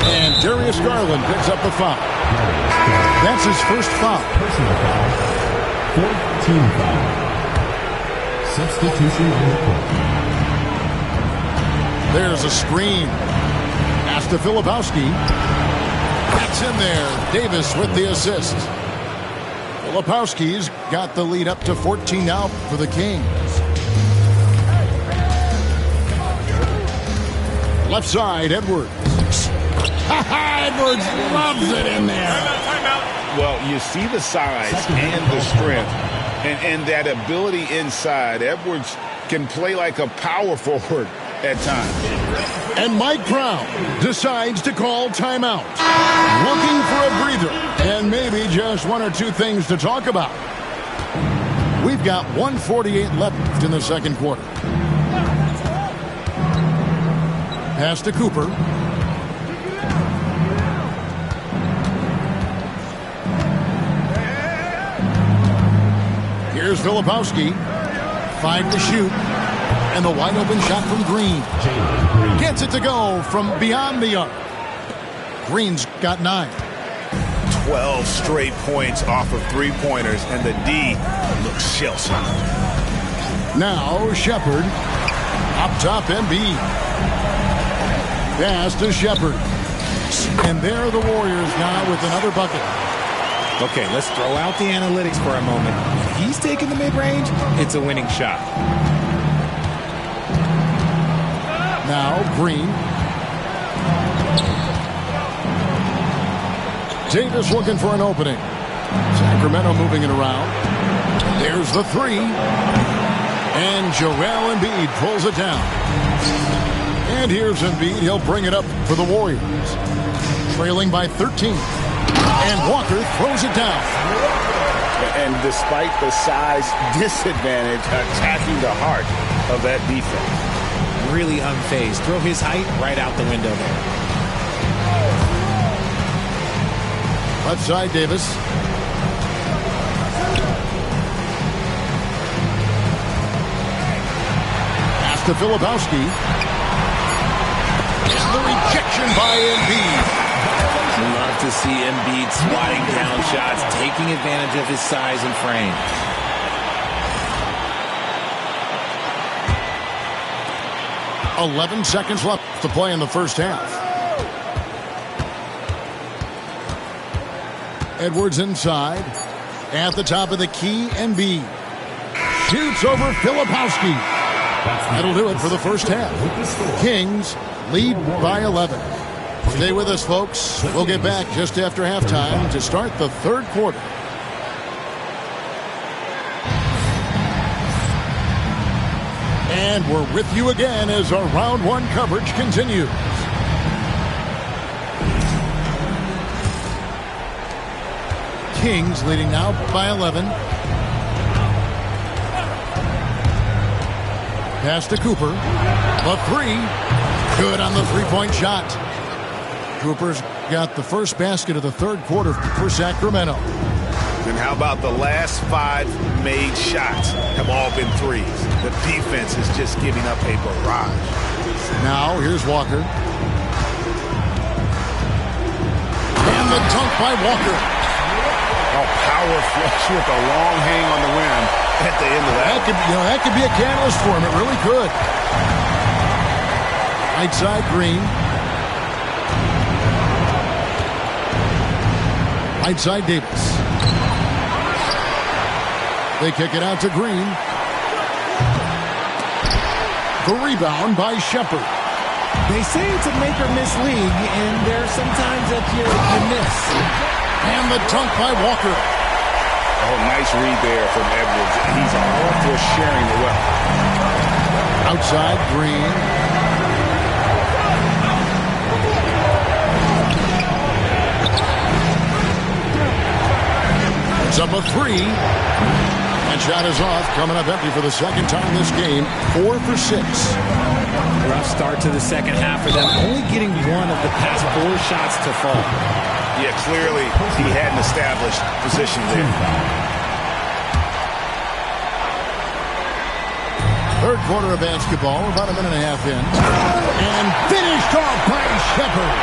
And Darius Garland picks up the foul. That's his first foul. Personal foul. Fourth team foul. Substitution on the court. There's a screen. Pass to Filipowski. That's in there. Davis with the assist. Filipowski's got the lead up to 14 now for the Kings. Left side, Edwards. Edwards loves it in there. Well, you see the size and the strength and that ability inside. Edwards can play like a power forward at times. And Mike Brown decides to call timeout. Looking for a breather and maybe just one or two things to talk about. We've got 1:48 left in the second quarter. Pass to Cooper. Here's Filipowski. 5 to shoot. And the wide open shot from Green. Gets it to go from beyond the arc. Green's got 9. 12 straight points off of three-pointers, and the D looks shell-shocked. Now Shepard. Up top, Embiid. Pass to Shepard. And there are the Warriors now with another bucket. Okay, let's throw out the analytics for a moment. When he's taking the mid-range, it's a winning shot. Now Green. Davis looking for an opening. Sacramento moving it around. There's the three. And Joel Embiid pulls it down. And here's Embiid. He'll bring it up for the Warriors. Trailing by 13. And Walker throws it down. And despite the size disadvantage, attacking the heart of that defense. Really unfazed. Throw his height right out the window there. Left side, Davis. Pass to Filipowski. And the rejection by Embiid. Love to see Embiid swatting down shots, taking advantage of his size and frame. .11 seconds left to play in the first half. Edwards inside. At the top of the key, Embiid. Shoots over Filipowski. That'll do it for the first half. Kings lead by 11. Stay with us, folks. We'll get back just after halftime to start the third quarter. And we're with you again as our round one coverage continues. Kings leading now by 11. Pass to Cooper. A three. Good on the three-point shot. Cooper's got the first basket of the third quarter for Sacramento. And how about the last 5 made shots have all been threes? The defense is just giving up a barrage. Now, here's Walker. And the dunk by Walker. Oh, power flush with a long hang on the rim at the end of that. That could be a catalyst for him. It really could. Right side, Green. Right side, Davis. They kick it out to Green. The rebound by Shepard. They say it's a make-or-miss league, and there's sometimes that you miss. And the dunk by Walker. Oh, nice read there from Edwards. He's all for sharing the wealth. Outside, Green. It's up a three. That shot is off, coming up empty for the second time this game. 4 for 6. Rough start to the second half for them, only getting one of the past 4 shots to fall. Yeah, clearly he had an established position there. Third quarter of basketball, about a minute and a half in. And finished off by Shepard.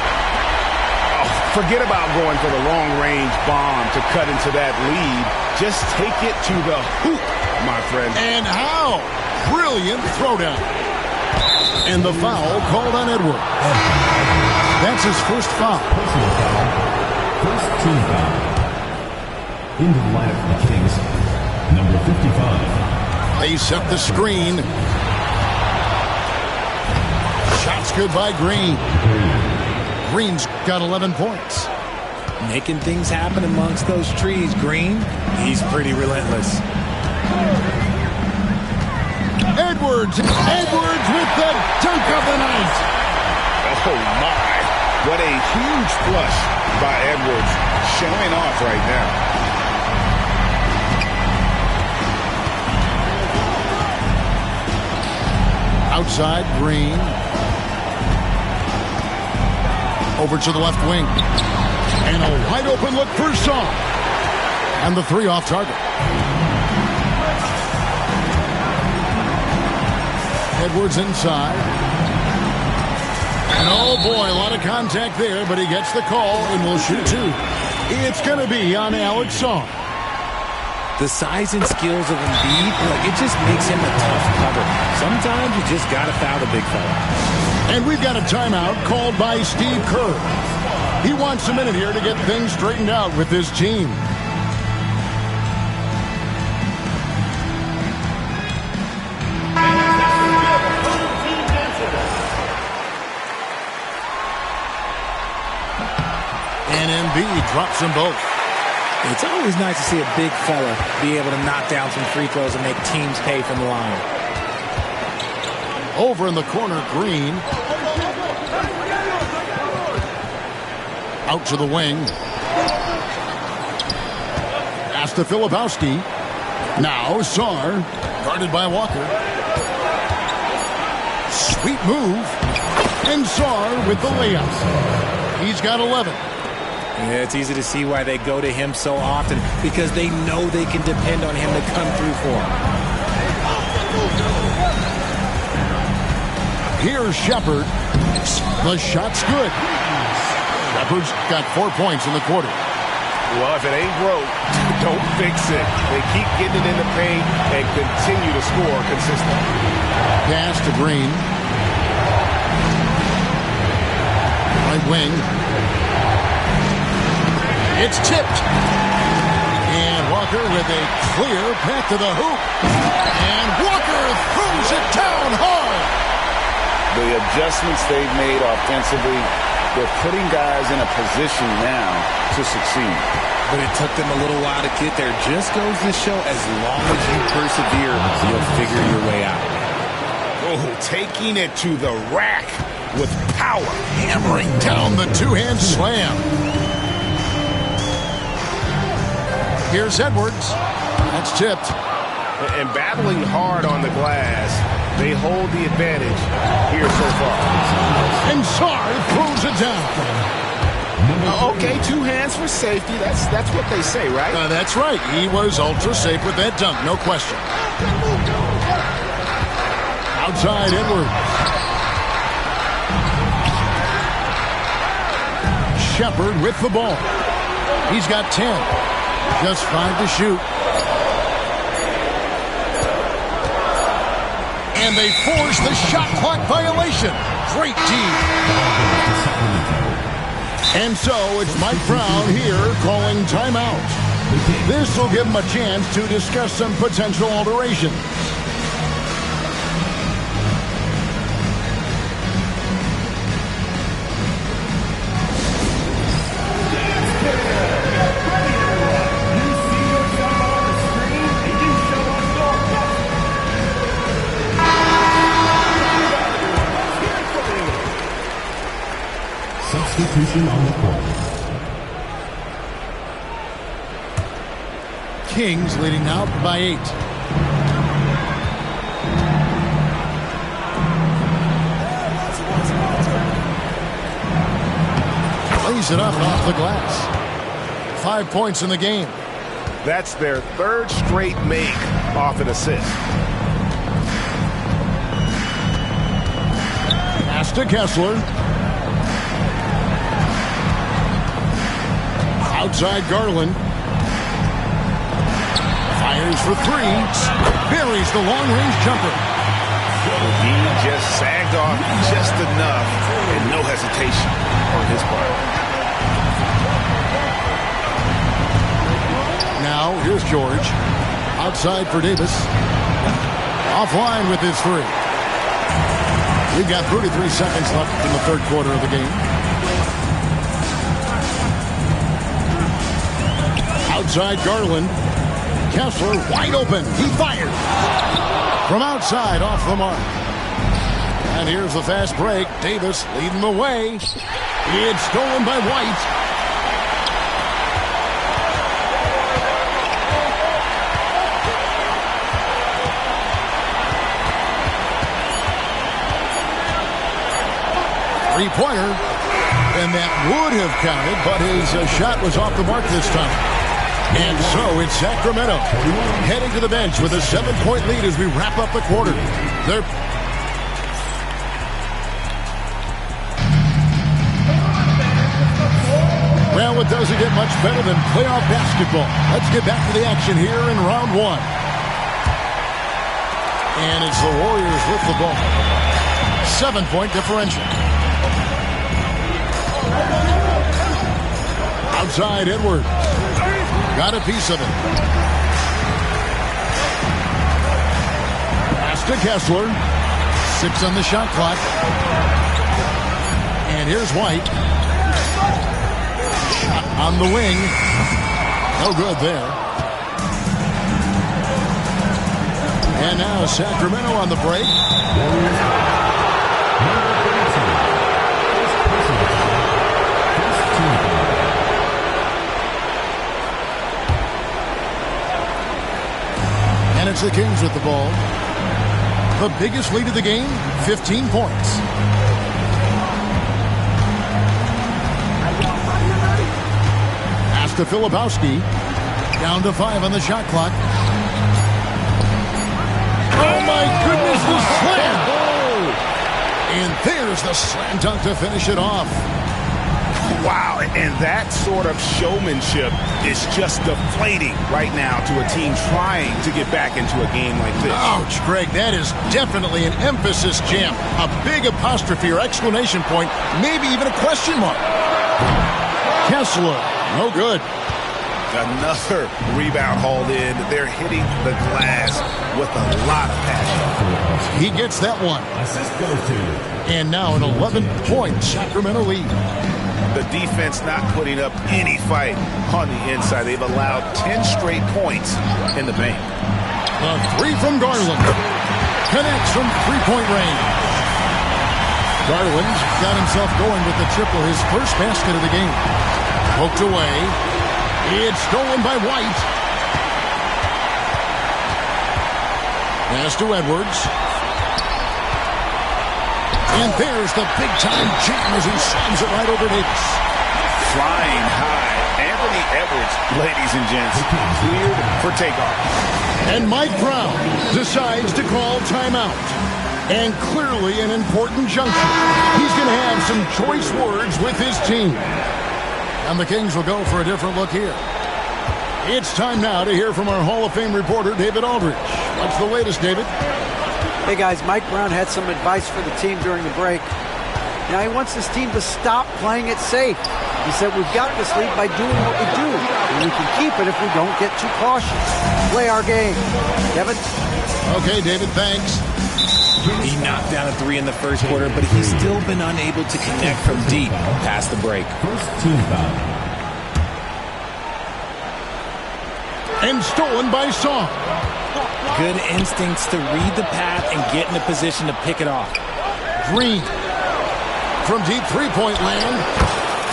Oh, forget about going for the long-range bomb to cut into that lead. Just take it to the hoop, my friend. And how? Brilliant throwdown. And the foul called on Edwards. That's his first foul. Personal foul. First team foul. Into the lineup for the Kings, number 55. They set the screen. Shots good by Green. Green's got 11 points. Making things happen amongst those trees, Green. He's pretty relentless. Edwards with the dunk of the night. Oh, my. What a huge flush by Edwards. Showing off right now. Outside, Green. Over to the left wing. And a wide open look for Shaw. And the three off target. Edwards inside. And oh boy, a lot of contact there, but he gets the call and will shoot 2. It's going to be on Alex Shaw. The size and skills of Embiid, it just makes him a tough cover. Sometimes you just got to foul the big fella. And we've got a timeout called by Steve Kerr. He wants a minute here to get things straightened out with his team. And Embiid drops them both. It's always nice to see a big fella be able to knock down some free throws and make teams pay from the line. Over in the corner, Green. Out to the wing. Pass to Filipowski. Now Sarr, guarded by Walker. Sweet move. And Sarr with the layup. He's got 11. Yeah, it's easy to see why they go to him so often, because they know they can depend on him to come through for them. Here's Shepard. The shot's good. Shepard's got 4 points in the quarter. Well, if it ain't broke, don't fix it. They keep getting it in the paint and continue to score consistently. Pass to Green. Right wing. It's tipped. And Walker with a clear path to the hoop. And Walker throws it down hard. The adjustments they've made offensively, they're putting guys in a position now to succeed. But it took them a little while to get there. Just goes to show, as long as you persevere, you'll figure your way out. Oh, taking it to the rack with power. Hammering down the two-hand slam. Here's Edwards. That's tipped. And battling hard on the glass, they hold the advantage here so far. And Sarr throws it down. Okay, 2 hands for safety. That's what they say, right? That's right. He was ultra safe with that dunk, no question. Outside Edwards. Shepard with the ball. He's got 10. Just 5 to shoot. And they force the shot clock violation. Great D. And so it's Mike Brown here calling timeout. This will give him a chance to discuss some potential alterations. Substitution on the court. Kings leading out by 8. Lays it up off the glass. 5 points in the game. That's their 3rd straight make off an assist. Pass to Kessler. Outside Garland. Fires for 3. Buries the long-range jumper. He just sagged off just enough and no hesitation on his part. Now, here's George. Outside for Davis. Offline with his 3. We've got 33 seconds left in the 3rd quarter of the game. Outside Garland. Kessler wide open. He fires. From outside off the mark. And here's the fast break. Davis leading the way. It's stolen by White. Three-pointer. And that would have counted, but his shot was off the mark this time. And so it's Sacramento heading to the bench with a 7-point lead as we wrap up the quarter. Well, it doesn't get much better than playoff basketball. Let's get back to the action here in round 1. And it's the Warriors with the ball. 7-point differential. Outside Edwards. Got a piece of it. Pass to Kessler. 6 on the shot clock. And here's White. Shot on the wing. No good there. And now Sacramento on the break. And it's the Kings with the ball. The biggest lead of the game, 15 points. Pass to Filipowski. Down to 5 on the shot clock. Oh my goodness, the slam! And there's the slam dunk to finish it off. Wow, and that sort of showmanship is just deflating right now to a team trying to get back into a game like this. Ouch, Greg, that is definitely an emphasis jam. A big apostrophe or exclamation point, maybe even a question mark. Kessler, no good. Another rebound hauled in. They're hitting the glass with a lot of passion. He gets that one. And now an 11-point Sacramento lead. The defense not putting up any fight on the inside. They've allowed 10 straight points in the paint. The 3 from Garland. Connects from 3-point range. Garland got himself going with the triple, his first basket of the game. Poked away. It's stolen by White. Pass to Edwards. And there's the big-time jam as he slams it right over Davis. Flying high. Anthony Edwards, ladies and gents, cleared for takeoff. And Mike Brown decides to call timeout. And clearly an important juncture. He's going to have some choice words with his team. And the Kings will go for a different look here. It's time now to hear from our Hall of Fame reporter, David Aldridge. What's the latest, David? Hey, guys, Mike Brown had some advice for the team during the break. Now, he wants his team to stop playing it safe. He said, we've got this lead by doing what we do, and we can keep it if we don't get too cautious. Play our game. Kevin? Okay, David, thanks. He knocked down a 3 in the first quarter, but he's still been unable to connect from deep past the break. First team foul. And stolen by Song. Good instincts to read the path and get in a position to pick it off. Green. From deep three-point land.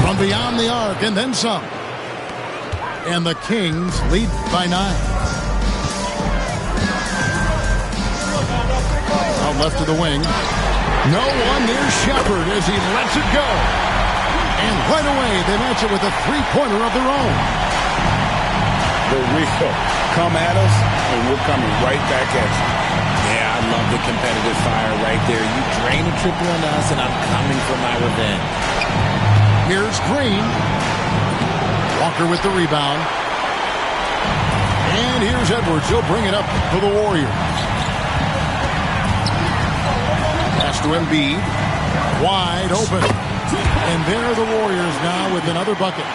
From beyond the arc and then some. And the Kings lead by 9. Out left of the wing. No one near Shepard as he lets it go. And right away they match it with a three-pointer of their own. The real come at us, and we're coming right back at you. Yeah, I love the competitive fire right there. You drain a triple on us, and I'm coming for my revenge. Here's Green. Walker with the rebound. And here's Edwards. He'll bring it up for the Warriors. Pass to Embiid. Wide open. And there are the Warriors now with another bucket.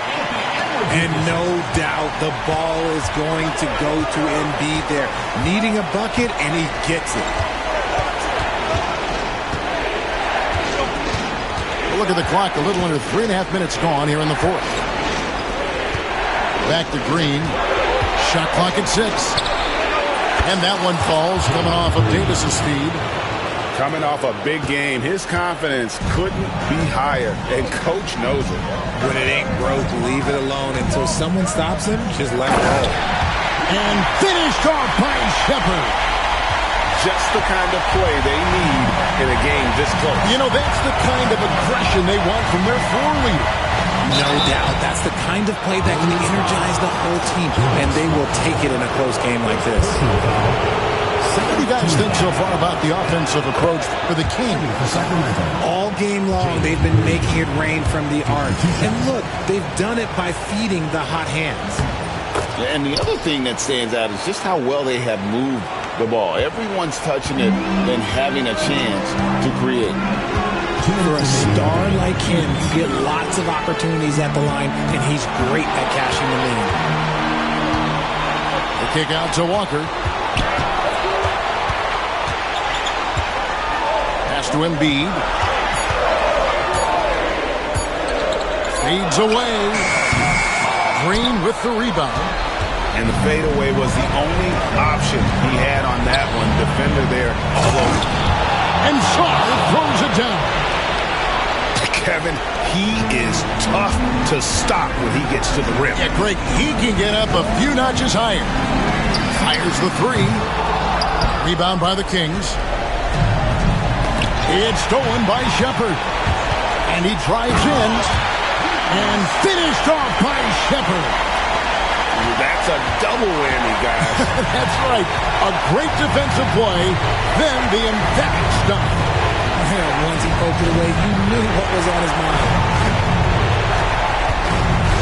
And no doubt the ball is going to go to Embiid there. Needing a bucket, and he gets it. Look at the clock. A little under 3.5 minutes gone here in the fourth. Back to Green. Shot clock at 6. And that one falls, coming off of Davis's speed. Coming off a big game, his confidence couldn't be higher, and Coach knows it. When it ain't broke, leave it alone until someone stops him. Just let it roll. And finished off by Shepard. Just the kind of play they need in a game this close. You know, that's the kind of aggression they want from their floor leader. No doubt. That's the kind of play that can energize the whole team, and they will take it in a close game like this. What do you guys think so far about the offensive approach for the Kings? All game long, they've been making it rain from the arc. And look, they've done it by feeding the hot hands. And the other thing that stands out is just how well they have moved the ball. Everyone's touching it and having a chance to create. For a star like him, you get lots of opportunities at the line, and he's great at cashing them in. The kick out to Walker. Pass to Embiid. Fades away. Green with the rebound. And the fadeaway was the only option he had on that one. Defender there all over. And Shaw throws it down. Kevin, he is tough to stop when he gets to the rim. Yeah, Greg, he can get up a few notches higher. Fires the three. Rebound by the Kings. It's stolen by Shepard. And he drives in. And finished off by Shepard. That's a double whammy, guys. That's right. A great defensive play. Then the emphatic stop. Once he poked it away, you knew what was on his mind.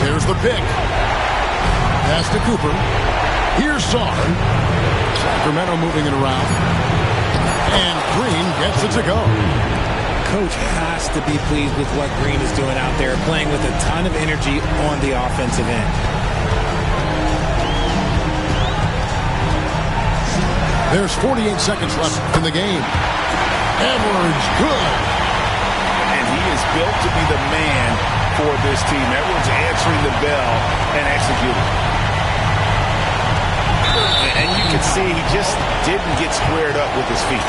There's the pick. Pass to Cooper. Here's Saar. Sacramento moving it around. And Green gets it to go. Coach has to be pleased with what Green is doing out there, playing with a ton of energy on the offensive end. There's 48 seconds left in the game. Edwards, good. And he is built to be the man for this team. Edwards answering the bell and executing. And you can see he just didn't get squared up with his feet.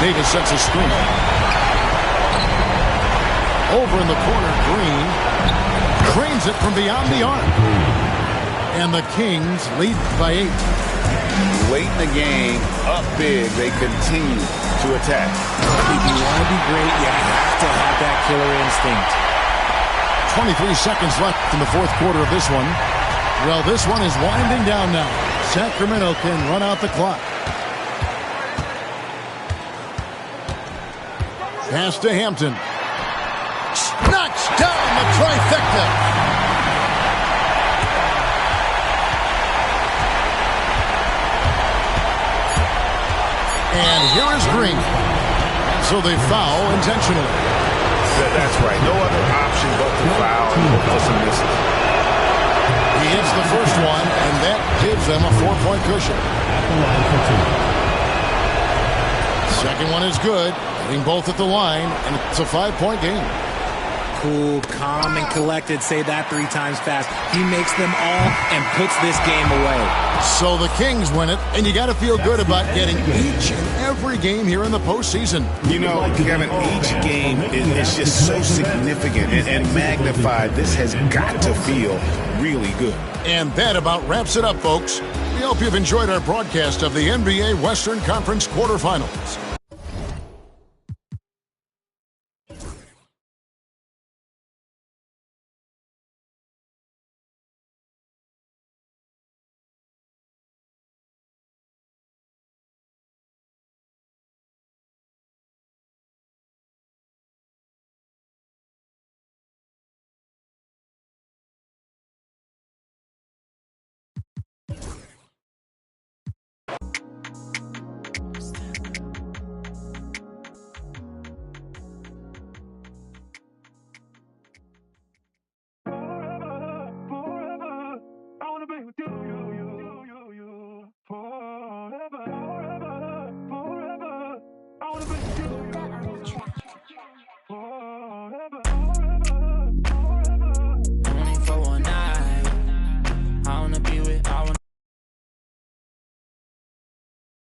Davis sets a screen. Over in the corner, Green cranes it from beyond the arc. And the Kings lead by 8. Late in the game, up big, they continue to attack. If you want to be great, you have to have that killer instinct. 23 seconds left in the fourth quarter of this one. Well, this one is winding down now. Sacramento can run out the clock. Pass to Hampton. Knocks down the trifecta. And here is Green. So they foul intentionally. That's right. No other option but to foul for some misses. He hits the first one, and that gives them a 4-point cushion. Second one is good. Hitting both at the line, and it's a 5-point game. Cool, calm, and collected. Say that 3 times fast. He makes them all and puts this game away. So the Kings win it, and you got to feel good about getting each and every game here in the postseason. You know, Kevin, each game is just so significant and magnified. This has got to feel really good. And that about wraps it up, folks. We hope you've enjoyed our broadcast of the NBA Western Conference quarterfinals. Forever, I wanna be with you.